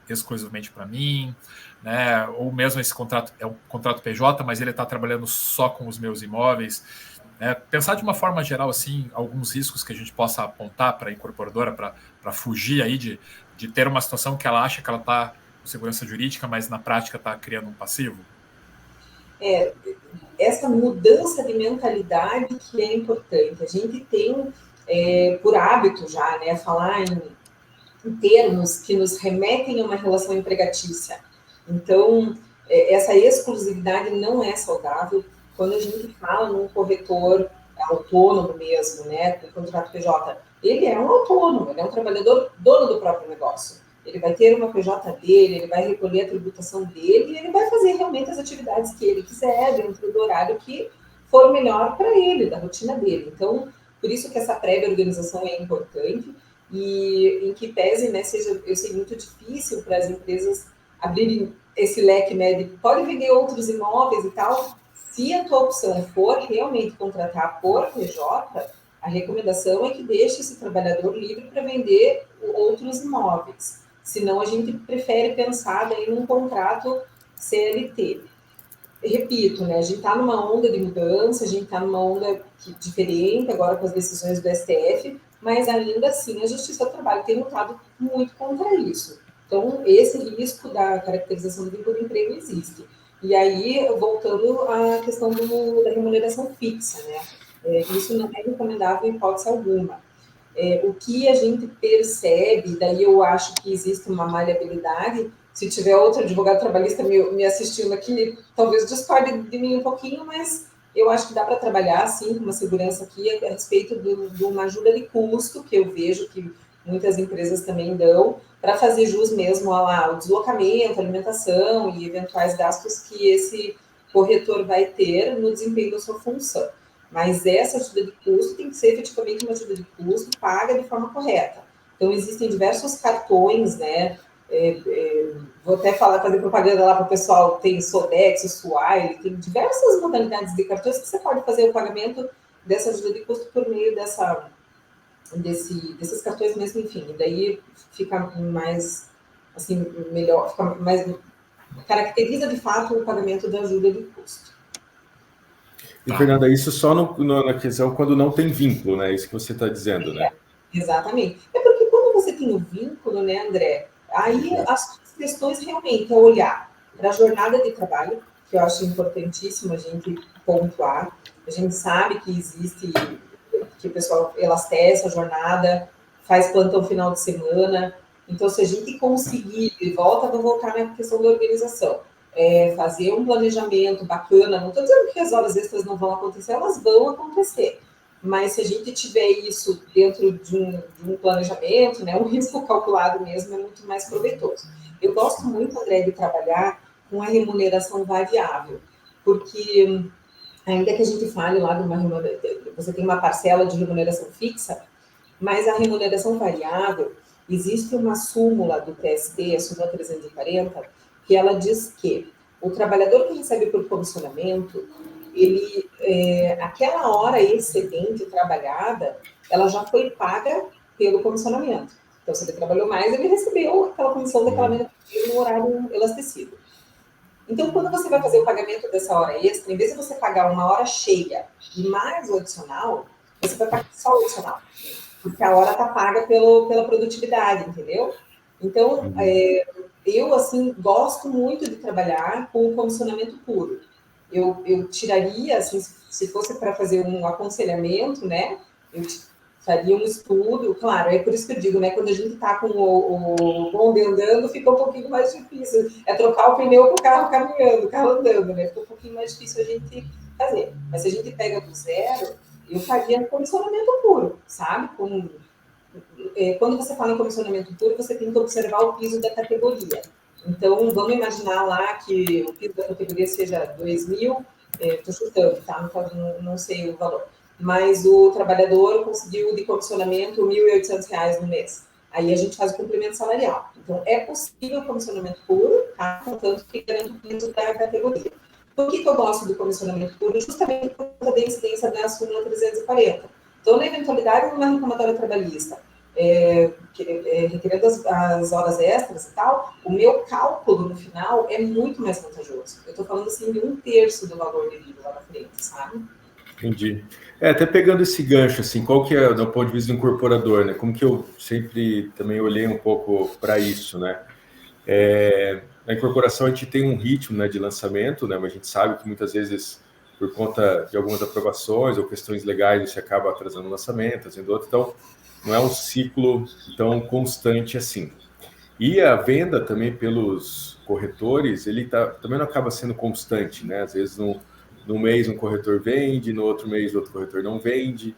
exclusivamente para mim, né? Ou mesmo esse contrato é um contrato PJ, mas ele está trabalhando só com os meus imóveis. Pensar de uma forma geral, assim, alguns riscos que a gente possa apontar para a incorporadora para fugir aí de ter uma situação que ela acha que ela está com segurança jurídica, mas na prática está criando um passivo? Essa mudança de mentalidade que é importante. A gente tem, por hábito já, né, falar em termos que nos remetem a uma relação empregatícia. Então, essa exclusividade não é saudável. Quando a gente fala num corretor autônomo mesmo, né, com contrato PJ, ele é um autônomo, ele é um trabalhador dono do próprio negócio. Ele vai ter uma PJ dele, ele vai recolher a tributação dele e ele vai fazer realmente as atividades que ele quiser, dentro do horário que for melhor para ele, da rotina dele. Então, por isso que essa prévia organização é importante e em que pese, né, eu sei muito difícil para as empresas abrirem esse leque, né, de pode vender outros imóveis e tal. Se a tua opção for realmente contratar por PJ, a recomendação é que deixe esse trabalhador livre para vender outros imóveis. Senão, a gente prefere pensar daí num contrato CLT. Repito, né, a gente está numa onda de mudança, a gente está numa onda diferente agora com as decisões do STF, mas ainda assim a Justiça do Trabalho tem lutado muito contra isso. Então, esse risco da caracterização do vínculo de emprego existe. E aí, voltando à questão da remuneração fixa, né? Isso não é recomendável em hipótese alguma. O que a gente percebe, daí eu acho que existe uma maleabilidade. Se tiver outro advogado trabalhista me assistindo aqui, talvez discorde de mim um pouquinho, mas eu acho que dá para trabalhar, sim, com uma segurança aqui a respeito de uma ajuda de custo, que eu vejo que muitas empresas também dão, para fazer jus mesmo ao deslocamento, alimentação e eventuais gastos que esse corretor vai ter no desempenho da sua função. Mas essa ajuda de custo tem que ser efetivamente uma ajuda de custo paga de forma correta. Então, existem diversos cartões, né? Vou até fazer propaganda lá para o pessoal, tem Sodex, Swile, tem diversas modalidades de cartões que você pode fazer o pagamento dessa ajuda de custo por meio desses cartões mesmo, enfim. E daí fica mais, assim, melhor, fica mais, caracteriza de fato o pagamento da ajuda de custo. E, Fernanda, isso só na questão quando não tem vínculo, né? Isso que você está dizendo, né? Exatamente. É porque quando você tem o vínculo, né, André, aí as questões realmente é olhar para a jornada de trabalho, que eu acho importantíssimo a gente pontuar. A gente sabe que existe, que o pessoal elastece a jornada, faz plantão final de semana. Então, se a gente conseguir, vou voltar na questão da organização, fazer um planejamento bacana, não estou dizendo que as horas extras não vão acontecer, elas vão acontecer. Mas se a gente tiver isso dentro de um planejamento, né, um risco calculado mesmo, é muito mais proveitoso. Eu gosto muito, André, de trabalhar com a remuneração variável, porque ainda que a gente fale lá de uma remuneração, você tem uma parcela de remuneração fixa, mas a remuneração variável, existe uma súmula do TST, a súmula 340, que ela diz que o trabalhador que recebe por comissionamento, ele, aquela hora excedente trabalhada, ela já foi paga pelo comissionamento. Então, se ele trabalhou mais, ele recebeu aquela comissão daquela mesma no horário elastecido. Então, quando você vai fazer o pagamento dessa hora extra, em vez de você pagar uma hora cheia e mais o adicional, você vai pagar só o adicional, porque a hora está paga pela produtividade, entendeu? Então, eu, assim, gosto muito de trabalhar com o comissionamento puro. Eu tiraria, assim, se fosse para fazer um aconselhamento, né, eu faria um estudo, claro, é por isso que eu digo, né, quando a gente está com o bonde andando, fica um pouquinho mais difícil, trocar o pneu com o carro caminhando, o carro andando, né, fica um pouquinho mais difícil a gente fazer. Mas se a gente pega do zero, eu faria um condicionamento puro, sabe, com quando você fala em comissionamento puro, você tem que observar o piso da categoria. Então, vamos imaginar lá que o piso da categoria seja 2.000, estou chutando, tá? Não sei o valor. Mas o trabalhador conseguiu de comissionamento R$ 1.800 no mês. Aí a gente faz o complemento salarial. Então, é possível comissionamento puro, tá? Contanto que garanta o piso da categoria. Por que eu gosto do comissionamento puro? Justamente por causa da incidência da súmula 340. Então, na eventualidade de uma reclamatória trabalhista, requerendo as horas extras e tal, o meu cálculo no final é muito mais vantajoso. Eu estou falando assim de 1/3 do valor devido lá na frente, sabe? Entendi. Até pegando esse gancho, assim, qual que é, do ponto de vista do incorporador, né? Como que eu sempre também olhei um pouco para isso, né? Na incorporação a gente tem um ritmo, né, de lançamento, né? Mas a gente sabe que muitas vezes, por conta de algumas aprovações ou questões legais, você acaba atrasando o lançamento, fazendo outro. Então, não é um ciclo tão constante assim. E a venda também pelos corretores, ele também não acaba sendo constante, né? Às vezes, no mês um corretor vende, no outro mês outro corretor não vende.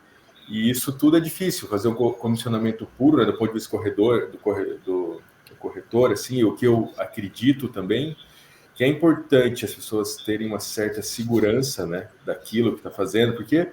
E isso tudo é difícil, fazer um comissionamento puro, né, do ponto de vista do corretor, assim, o que eu acredito também, que é importante as pessoas terem uma certa segurança, né, daquilo que está fazendo, porque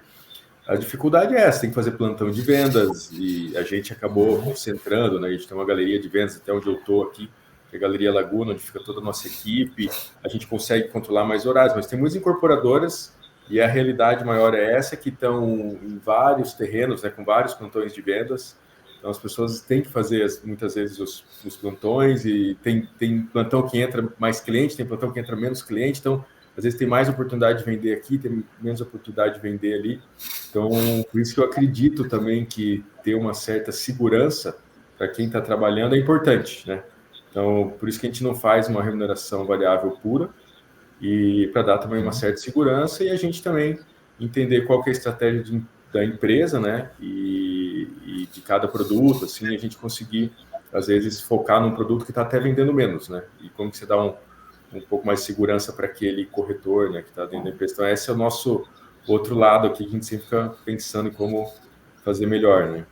a dificuldade é essa, tem que fazer plantão de vendas, e a gente acabou concentrando, né, a gente tem uma galeria de vendas, até onde eu estou aqui, que é a Galeria Laguna, onde fica toda a nossa equipe, a gente consegue controlar mais horários, mas tem muitas incorporadoras, e a realidade maior é essa, que estão em vários terrenos, né, com vários plantões de vendas. Então, as pessoas têm que fazer, muitas vezes, os plantões, e tem plantão que entra mais cliente, tem plantão que entra menos cliente, então, às vezes, tem mais oportunidade de vender aqui, tem menos oportunidade de vender ali. Então, por isso que eu acredito também que ter uma certa segurança para quem está trabalhando é importante, né? Então, por isso que a gente não faz uma remuneração variável pura, e para dar também uma certa segurança, e a gente também entender qual que é a estratégia da empresa, né, e de cada produto, assim, a gente conseguir, às vezes, focar num produto que está até vendendo menos, né, e como que você dá um pouco mais de segurança para aquele corretor, né, que está dentro da empresa. Então, esse é o nosso outro lado aqui, que a gente sempre fica pensando em como fazer melhor, né.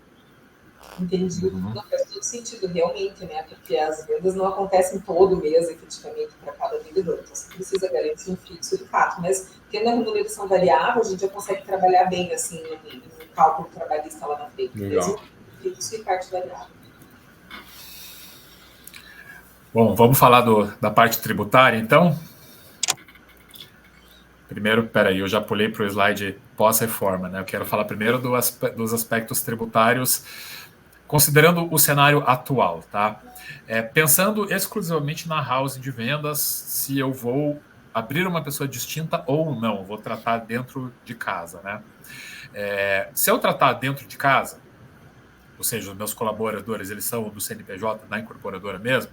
Entendi. Não, faz todo sentido, realmente, né? Porque as vendas não acontecem todo mês, efetivamente, para cada vendedor. Então, você precisa garantir um fixo de fato. Mas, tendo a remuneração variável, a gente já consegue trabalhar bem, assim, no cálculo trabalhista lá na frente. Legal. Fixo e parte variável. Bom, vamos falar da parte tributária, então? Primeiro, peraí, eu já pulei para o slide pós-reforma, né? Eu quero falar primeiro dos aspectos tributários, considerando o cenário atual, tá? Pensando exclusivamente na house de vendas, se eu vou abrir uma pessoa distinta ou não, vou tratar dentro de casa, né? Se eu tratar dentro de casa, ou seja, os meus colaboradores, eles são do CNPJ, da incorporadora mesmo,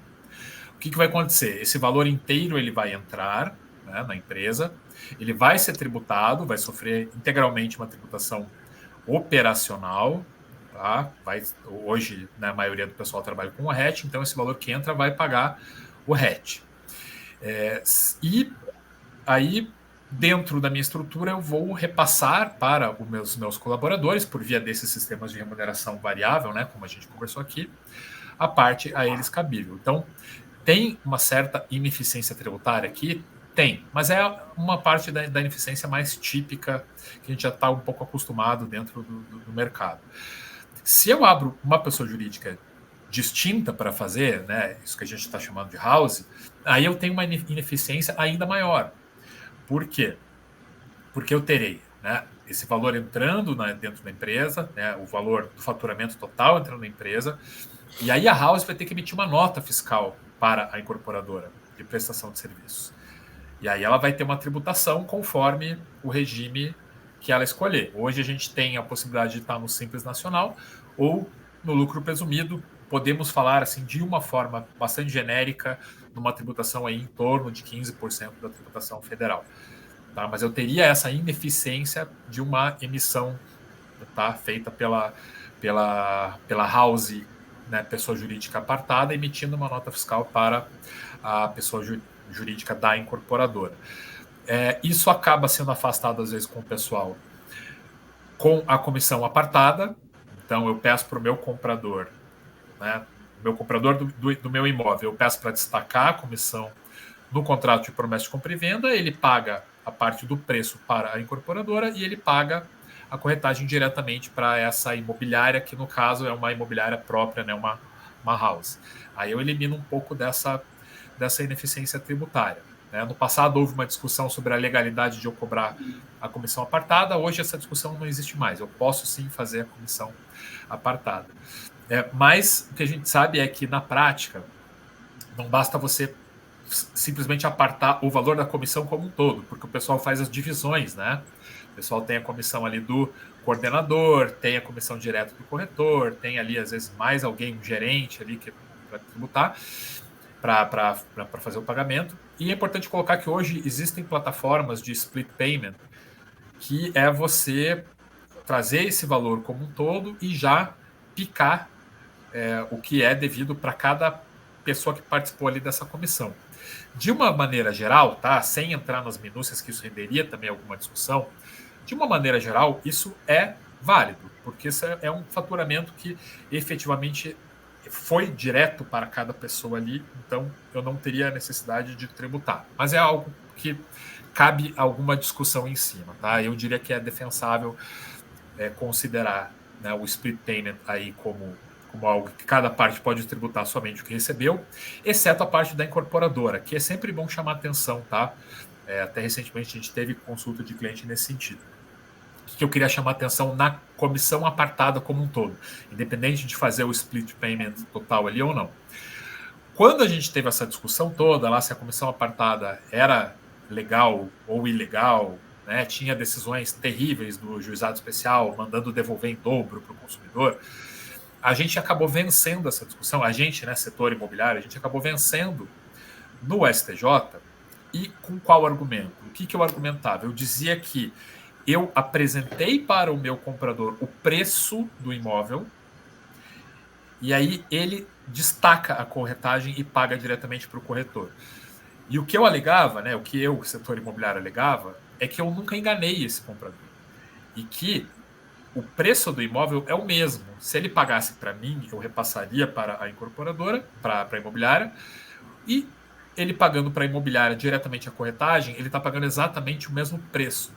o que vai acontecer? Esse valor inteiro ele vai entrar, né, na empresa, ele vai ser tributado, vai sofrer integralmente uma tributação operacional, tá? Hoje, né, a maioria do pessoal trabalha com o RET, então esse valor que entra vai pagar o RET. E aí, dentro da minha estrutura, eu vou repassar para os meus colaboradores, por via desses sistemas de remuneração variável, né, como a gente conversou aqui, a parte a eles cabível. Então, tem uma certa ineficiência tributária aqui? Tem, mas é uma parte da ineficiência mais típica que a gente já está um pouco acostumado dentro do mercado. Se eu abro uma pessoa jurídica distinta para fazer, né, isso que a gente está chamando de house, aí eu tenho uma ineficiência ainda maior. Por quê? Porque eu terei, né, esse valor entrando dentro da empresa, né, o valor do faturamento total entrando na empresa, e aí a house vai ter que emitir uma nota fiscal para a incorporadora de prestação de serviços. E aí ela vai ter uma tributação conforme o regime que ela escolher. Hoje a gente tem a possibilidade de estar no Simples Nacional ou no lucro presumido. Podemos falar assim de uma forma bastante genérica, numa tributação aí em torno de 15% da tributação federal. Tá? Mas eu teria essa ineficiência de uma emissão, tá, feita pela house, né, pessoa jurídica apartada, emitindo uma nota fiscal para a pessoa jurídica da incorporadora. Isso acaba sendo afastado, às vezes, com o pessoal com a comissão apartada. Então, eu peço para o meu comprador, né, meu comprador do meu imóvel, eu peço para destacar a comissão no contrato de promessa de compra e venda, ele paga a parte do preço para a incorporadora e ele paga a corretagem diretamente para essa imobiliária, que no caso é uma imobiliária própria, né, uma house. Aí eu elimino um pouco dessa ineficiência tributária. Né? No passado houve uma discussão sobre a legalidade de eu cobrar a comissão apartada, hoje essa discussão não existe mais, eu posso sim fazer a comissão apartada. Mas o que a gente sabe é que na prática não basta você simplesmente apartar o valor da comissão como um todo, porque o pessoal faz as divisões, né? O pessoal tem a comissão ali do coordenador, tem a comissão direta do corretor, tem ali às vezes mais alguém, um gerente ali que para tributar, para fazer o pagamento. E é importante colocar que hoje existem plataformas de split payment, que é você trazer esse valor como um todo e já picar o que é devido para cada pessoa que participou ali dessa comissão. De uma maneira geral, tá? Sem entrar nas minúcias, que isso renderia também alguma discussão, de uma maneira geral, isso é válido, porque isso é um faturamento que efetivamente foi direto para cada pessoa ali, então eu não teria a necessidade de tributar. Mas é algo que cabe alguma discussão em cima, tá? Eu diria que é defensável considerar, né, o split payment aí como algo que cada parte pode tributar somente o que recebeu, exceto a parte da incorporadora, que é sempre bom chamar atenção, tá? Até recentemente a gente teve consulta de cliente nesse sentido. O que eu queria chamar atenção na comissão apartada como um todo, independente de fazer o split payment total ali ou não. Quando a gente teve essa discussão toda, lá se a comissão apartada era legal ou ilegal, né, tinha decisões terríveis do juizado especial, mandando devolver em dobro para o consumidor, a gente acabou vencendo essa discussão, a gente, né, setor imobiliário, a gente acabou vencendo no STJ. E com qual argumento? O que eu argumentava? Eu dizia que eu apresentei para o meu comprador o preço do imóvel e aí ele destaca a corretagem e paga diretamente para o corretor. E o que eu alegava, né, o que eu, setor imobiliário, alegava, é que eu nunca enganei esse comprador. E que o preço do imóvel é o mesmo. Se ele pagasse para mim, eu repassaria para a incorporadora, para a imobiliária, e ele pagando para a imobiliária diretamente a corretagem, ele está pagando exatamente o mesmo preço.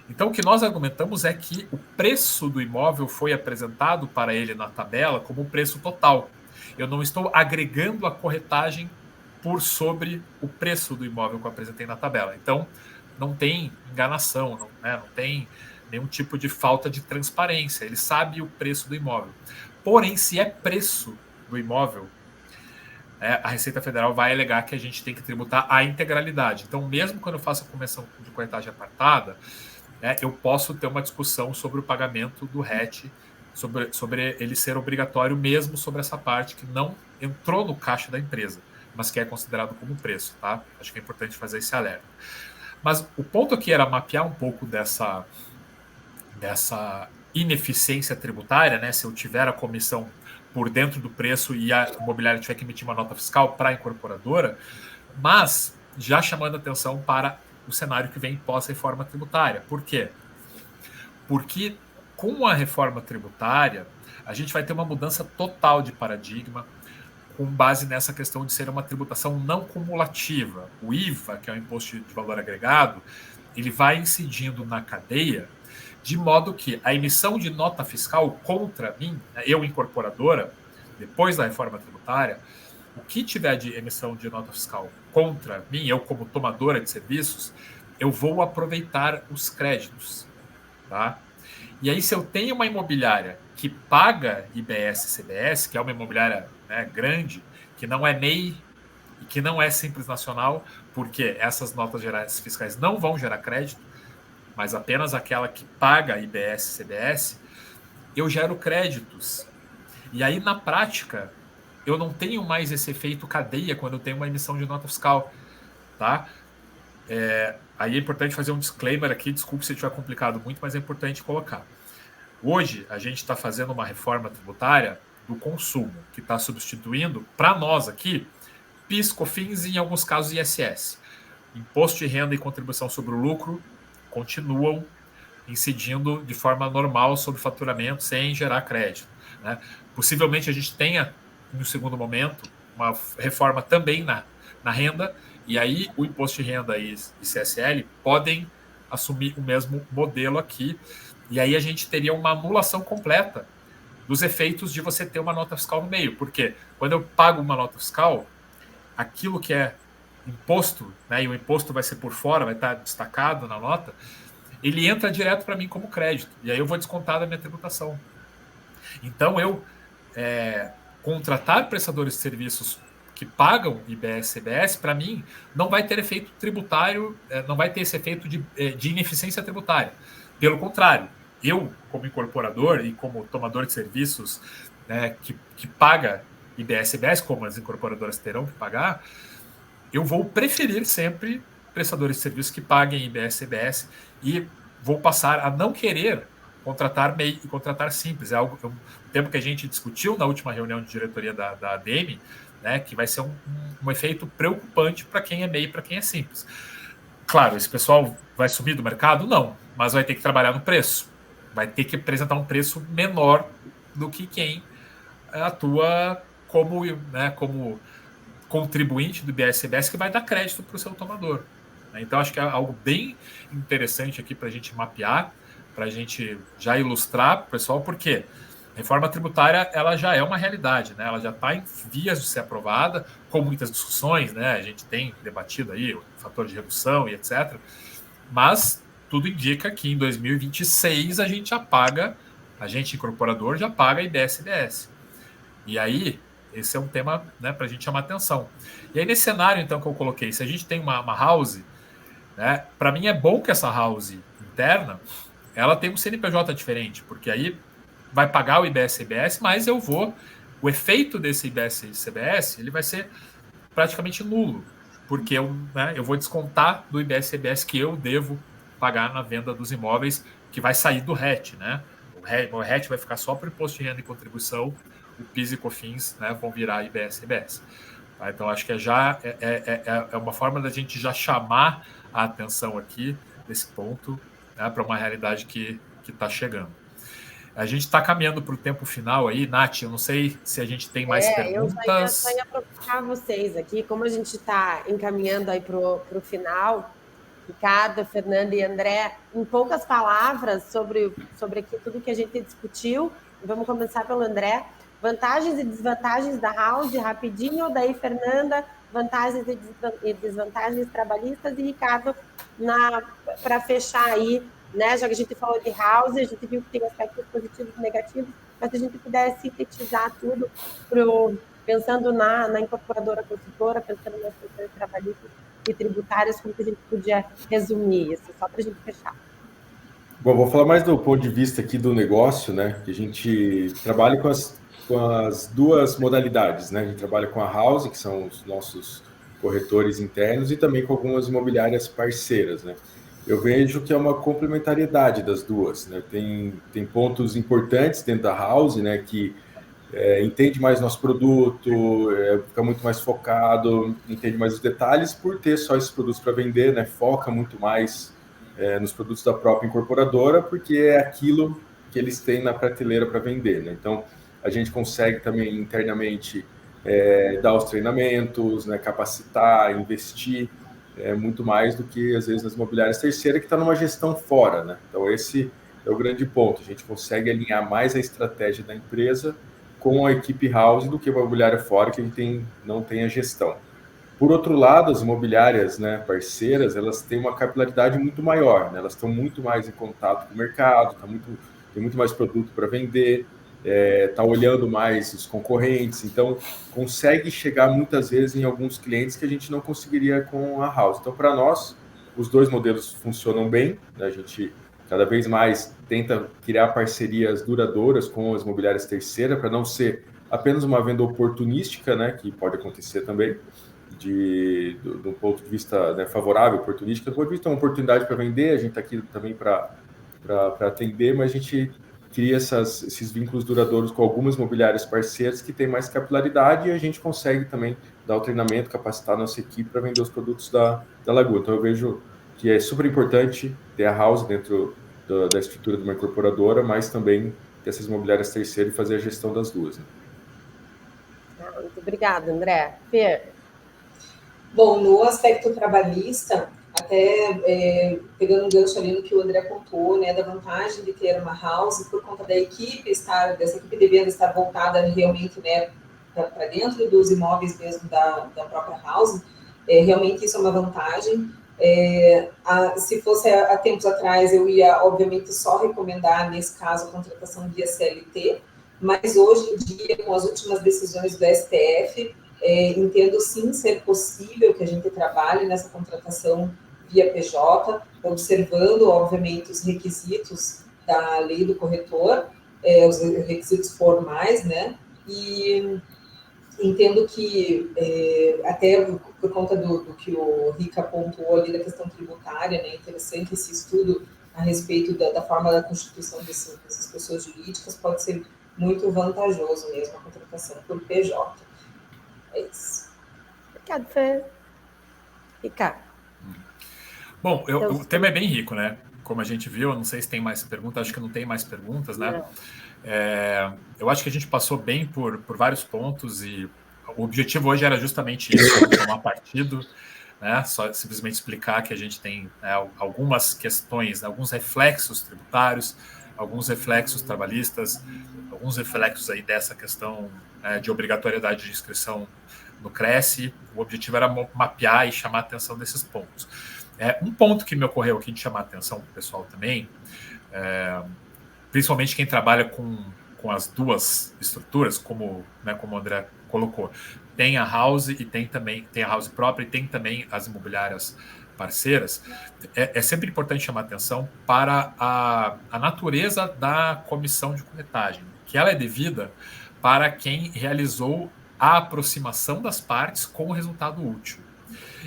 Então, o que nós argumentamos é que o preço do imóvel foi apresentado para ele na tabela como o preço total. Eu não estou agregando a corretagem por sobre o preço do imóvel que eu apresentei na tabela. Então, não tem enganação, não tem nenhum tipo de falta de transparência. Ele sabe o preço do imóvel. Porém, se é preço do imóvel, a Receita Federal vai alegar que a gente tem que tributar a integralidade. Então, mesmo quando eu faço a convenção de corretagem apartada, eu posso ter uma discussão sobre o pagamento do RET, sobre ele ser obrigatório mesmo sobre essa parte que não entrou no caixa da empresa, mas que é considerado como preço, tá? Acho que é importante fazer esse alerta. Mas o ponto aqui era mapear um pouco dessa ineficiência tributária, né? Se eu tiver a comissão por dentro do preço e a imobiliária tiver que emitir uma nota fiscal para a incorporadora, mas já chamando atenção para o cenário que vem pós-reforma tributária. Por quê? Porque com a reforma tributária, a gente vai ter uma mudança total de paradigma com base nessa questão de ser uma tributação não cumulativa. O IVA, que é o Imposto de Valor Agregado, ele vai incidindo na cadeia de modo que a emissão de nota fiscal contra mim, eu incorporadora, depois da reforma tributária, o que tiver de emissão de nota fiscal contra mim, eu como tomadora de serviços, eu vou aproveitar os créditos, tá? E aí, se eu tenho uma imobiliária que paga IBS e CBS, que é uma imobiliária, né, grande, que não é MEI e que não é Simples Nacional, porque essas notas gerais fiscais não vão gerar crédito, mas apenas aquela que paga IBS e CBS, eu gero créditos. E aí, na prática, eu não tenho mais esse efeito cadeia quando eu tenho uma emissão de nota fiscal, tá? Aí é importante fazer um disclaimer aqui, desculpe se estiver complicado muito, mas é importante colocar. Hoje, a gente está fazendo uma reforma tributária do consumo, que está substituindo, para nós aqui, PIS, COFINS e, em alguns casos, ISS. Imposto de renda e contribuição sobre o lucro continuam incidindo de forma normal sobre o faturamento sem gerar crédito, né? Possivelmente a gente tenha, no segundo momento, uma reforma também na renda, e aí o imposto de renda e CSL podem assumir o mesmo modelo aqui, e aí a gente teria uma anulação completa dos efeitos de você ter uma nota fiscal no meio, porque quando eu pago uma nota fiscal, aquilo que é imposto, né, e o imposto vai ser por fora, vai estar destacado na nota, ele entra direto para mim como crédito, e aí eu vou descontar da minha tributação. Então, eu contratar prestadores de serviços que pagam IBS e CBS, para mim, não vai ter efeito tributário, não vai ter esse efeito de ineficiência tributária. Pelo contrário, eu, como incorporador e como tomador de serviços, né, que paga IBS e CBS, como as incorporadoras terão que pagar, eu vou preferir sempre prestadores de serviços que paguem IBS e CBS e vou passar a não querer contratar MEI e contratar simples. É um tema que a gente discutiu na última reunião de diretoria da ADM, né, que vai ser um efeito preocupante para quem é MEI e para quem é simples. Claro, esse pessoal vai sumir do mercado? Não, mas vai ter que trabalhar no preço. Vai ter que apresentar um preço menor do que quem atua como contribuinte do IBS-CBS, que vai dar crédito para o seu tomador. Então, acho que é algo bem interessante aqui para a gente mapear, para a gente já ilustrar para o pessoal, porque a reforma tributária ela já é uma realidade, né? Ela já está em vias de ser aprovada, com muitas discussões, né? A gente tem debatido aí o fator de redução e etc. Mas tudo indica que em 2026 a gente incorporador já paga IBS-CBS. E aí, esse é um tema, né, para a gente chamar atenção. E aí, nesse cenário, então, que eu coloquei, se a gente tem uma house, né, para mim é bom que essa house interna ela tem um CNPJ diferente, porque aí vai pagar o IBS-CBS, mas o efeito desse IBS-CBS ele vai ser praticamente nulo, porque eu vou descontar do IBS-CBS que eu devo pagar na venda dos imóveis, que vai sair do RET, né? O RET vai ficar só para o imposto de renda e contribuição, o PIS e COFINS, né, vão virar IBS-CBS. Tá? Então, acho que é uma forma da gente já chamar a atenção aqui desse ponto, né, para uma realidade que está chegando. A gente está caminhando para o tempo final aí, Nath, eu não sei se a gente tem mais perguntas. Eu só ia provocar vocês aqui, como a gente está encaminhando aí para o final, Ricardo, Fernando e André, em poucas palavras sobre aqui tudo que a gente discutiu. Vamos começar pelo André. Vantagens e desvantagens da house, rapidinho, daí Fernanda, vantagens e desvantagens trabalhistas, e Ricardo, para fechar aí, né? Já que a gente falou de house, a gente viu que tem aspectos positivos e negativos, mas se a gente puder sintetizar tudo, pensando na incorporadora consultora, pensando nas questões trabalhistas e tributárias, como que a gente podia resumir isso, só para a gente fechar. Bom, vou falar mais do ponto de vista aqui do negócio, né? Que a gente trabalha com as duas modalidades, né? A gente trabalha com a house, que são os nossos corretores internos, e também com algumas imobiliárias parceiras, né? Eu vejo que é uma complementariedade das duas, né? Tem pontos importantes dentro da house, né? Que entende mais nosso produto, fica muito mais focado, entende mais os detalhes por ter só esses produtos para vender, né? Foca muito mais nos produtos da própria incorporadora, porque é aquilo que eles têm na prateleira para vender, né? Então, a gente consegue também internamente dar os treinamentos, né? Capacitar, investir muito mais do que, às vezes, nas imobiliárias terceiras, que está numa gestão fora, né? Então, esse é o grande ponto. A gente consegue alinhar mais a estratégia da empresa com a equipe house do que a imobiliária fora, que a gente não tem a gestão. Por outro lado, as imobiliárias, né, parceiras, elas têm uma capilaridade muito maior, né? Elas estão muito mais em contato com o mercado, tem muito mais produto para vender, está olhando mais os concorrentes, então consegue chegar muitas vezes em alguns clientes que a gente não conseguiria com a house. Então, para nós, os dois modelos funcionam bem, né? A gente cada vez mais tenta criar parcerias duradouras com as imobiliárias terceiras, para não ser apenas uma venda oportunística, né, que pode acontecer também, do ponto de vista, né, favorável, oportunística, do ponto de vista de uma oportunidade para vender, a gente está aqui também para atender, mas a gente cria esses vínculos duradouros com algumas imobiliárias parceiras que têm mais capilaridade, e a gente consegue também dar o treinamento, capacitar a nossa equipe para vender os produtos da Lagoa. Então, eu vejo que é super importante ter a house dentro da estrutura de uma incorporadora, mas também dessas imobiliárias terceiras e fazer a gestão das duas. Né? Muito obrigada, André. Fê? Bom, no aspecto trabalhista, até pegando um gancho ali no que o André contou, né, da vantagem de ter uma house por conta da equipe dessa equipe de venda estar voltada realmente, né, para dentro dos imóveis mesmo da própria house, realmente isso é uma vantagem. Se fosse há tempos atrás, eu ia, obviamente, só recomendar, nesse caso, a contratação via CLT, mas hoje em dia, com as últimas decisões do STF, entendo sim ser possível que a gente trabalhe nessa contratação via PJ, observando, obviamente, os requisitos da lei do corretor, os requisitos formais, né? E entendo que, até por conta do que o Rica pontuou ali da questão tributária, né? Interessante esse estudo a respeito da forma da constituição dessas pessoas jurídicas, pode ser muito vantajoso mesmo a contratação por PJ. É isso. Obrigada, Fê. Ricardo. Bom, o tema é bem rico, né? Como a gente viu, não sei se tem mais perguntas, acho que não tem mais perguntas, né? Eu acho que a gente passou bem por vários pontos e o objetivo hoje era justamente isso, não tomar partido, né? Só simplesmente explicar que a gente tem, né, algumas questões, alguns reflexos tributários, alguns reflexos trabalhistas, alguns reflexos aí dessa questão, né, de obrigatoriedade de inscrição no Cresce. O objetivo era mapear e chamar a atenção desses pontos. Um ponto que me ocorreu aqui de chamar a atenção para o pessoal também, principalmente quem trabalha com as duas estruturas, como o André colocou, tem a house e tem a house própria e tem também as imobiliárias parceiras. É sempre importante chamar atenção para a natureza da comissão de corretagem, que ela é devida para quem realizou a aproximação das partes com o resultado útil.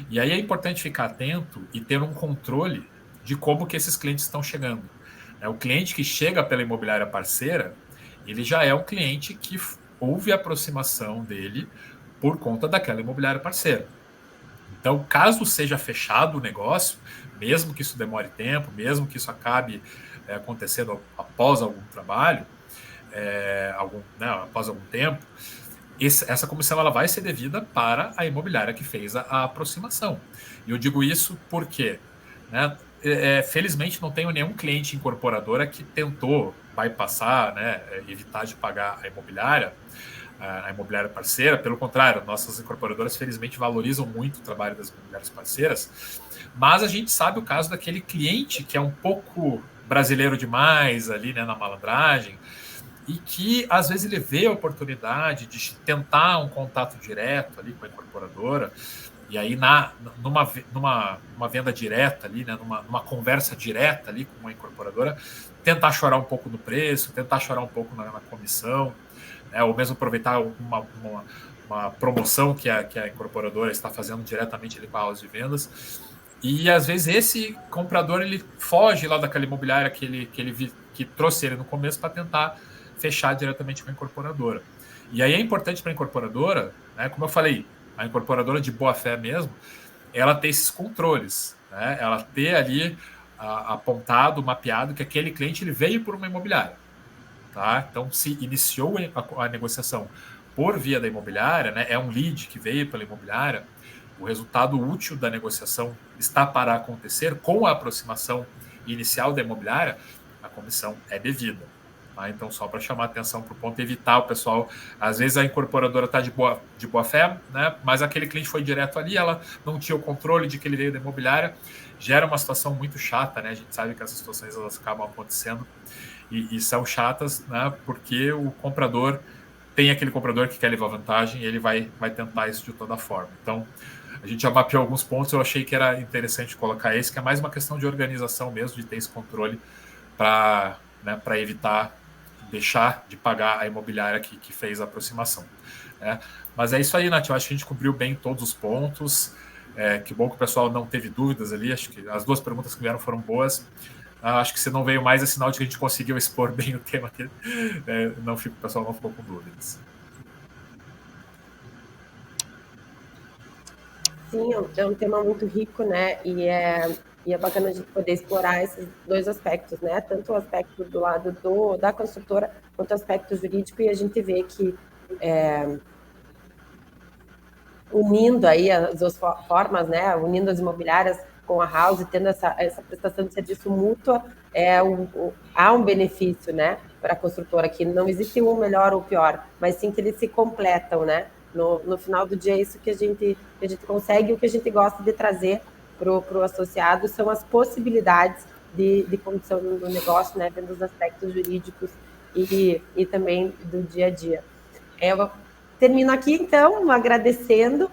E aí é importante ficar atento e ter um controle de como que esses clientes estão chegando. O cliente que chega pela imobiliária parceira, ele já é um cliente que houve a aproximação dele por conta daquela imobiliária parceira. Então, caso seja fechado o negócio, mesmo que isso demore tempo, mesmo que isso acabe acontecendo após algum trabalho, após algum tempo, essa comissão ela vai ser devida para a imobiliária que fez a aproximação. E eu digo isso porque, né, felizmente não tenho nenhum cliente incorporadora que tentou bypassar, né, evitar de pagar a imobiliária parceira. Pelo contrário, nossas incorporadoras felizmente valorizam muito o trabalho das imobiliárias parceiras, mas a gente sabe o caso daquele cliente que é um pouco brasileiro demais ali, né, na malandragem, e que às vezes ele vê a oportunidade de tentar um contato direto ali com a incorporadora, e aí numa venda direta ali, né, numa conversa direta ali com a incorporadora, tentar chorar um pouco no preço, tentar chorar um pouco na comissão, né, ou mesmo aproveitar uma promoção que a incorporadora está fazendo diretamente ali com a house de vendas. E às vezes esse comprador ele foge lá daquela imobiliária que trouxe ele no começo para tentar fechar diretamente com a incorporadora. E aí é importante para a incorporadora, né, como eu falei, a incorporadora de boa fé mesmo, ela ter esses controles, né, ela ter ali apontado, mapeado que aquele cliente ele veio por uma imobiliária. Tá? Então, se iniciou a negociação por via da imobiliária, né, é um lead que veio pela imobiliária, o resultado útil da negociação está para acontecer com a aproximação inicial da imobiliária, a comissão é devida. Tá? Então, só para chamar a atenção para o ponto, evitar o pessoal, às vezes a incorporadora está de boa fé, né, mas aquele cliente foi direto ali, ela não tinha o controle de que ele veio da imobiliária, gera uma situação muito chata, né? A gente sabe que essas situações elas acabam acontecendo e são chatas, né, porque o comprador tem aquele comprador que quer levar vantagem e ele vai tentar isso de toda forma. Então, a gente já mapeou alguns pontos, eu achei que era interessante colocar esse, que é mais uma questão de organização mesmo, de ter esse controle para, né, evitar deixar de pagar a imobiliária que fez a aproximação. Né? Mas é isso aí, Nath, eu acho que a gente cobriu bem todos os pontos, que bom que o pessoal não teve dúvidas ali, acho que as duas perguntas que vieram foram boas. Acho que se não veio mais é sinal de que a gente conseguiu expor bem o tema aqui. O pessoal não ficou com dúvidas. Sim, é um tema muito rico, né? E E é bacana a gente poder explorar esses dois aspectos, né? Tanto o aspecto do lado da construtora, quanto o aspecto jurídico, e a gente vê que unindo aí as duas formas, né? Unindo as imobiliárias com a house, tendo essa prestação de serviço mútua, há um benefício, né? Para a construtora, que não existe um melhor ou pior, mas sim que eles se completam, né? No final do dia é isso que a gente consegue, o que a gente gosta de trazer para o associado são as possibilidades de condição do negócio, né, vendo os aspectos jurídicos e também do dia a dia. Eu termino aqui, então, agradecendo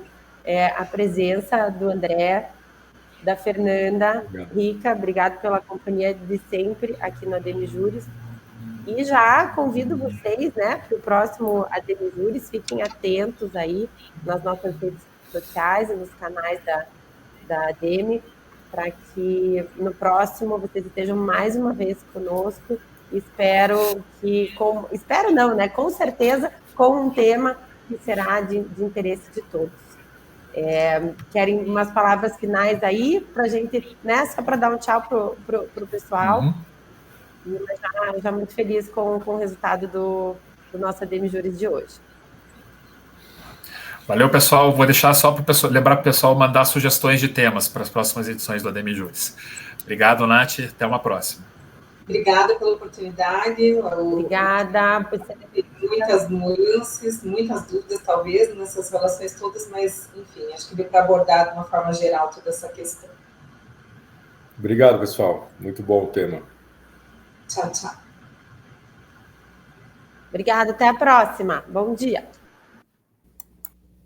a presença do André, da Fernanda, Rica, obrigado pela companhia de sempre aqui no ADM Juris. E já convido vocês, né, para o próximo ADM Juris, fiquem atentos aí nas nossas redes sociais e nos canais da ADM, para que no próximo vocês estejam mais uma vez conosco. Espero não, né? Com certeza, com um tema que será de interesse de todos. Querem umas palavras finais aí para a gente, né? Só para dar um tchau pro pessoal. Uhum. E já muito feliz com o resultado do nosso ADM Juris de hoje. Valeu, pessoal. Vou deixar só para lembrar para o pessoal mandar sugestões de temas para as próximas edições do ADM Juris. Obrigado, Nath. Até uma próxima. Obrigada pela oportunidade. Obrigada. Muitas nuances, muitas dúvidas, talvez, nessas relações todas, mas, enfim, acho que deu para abordar de uma forma geral toda essa questão. Obrigado, pessoal. Muito bom o tema. Tchau, tchau. Obrigada. Até a próxima. Bom dia.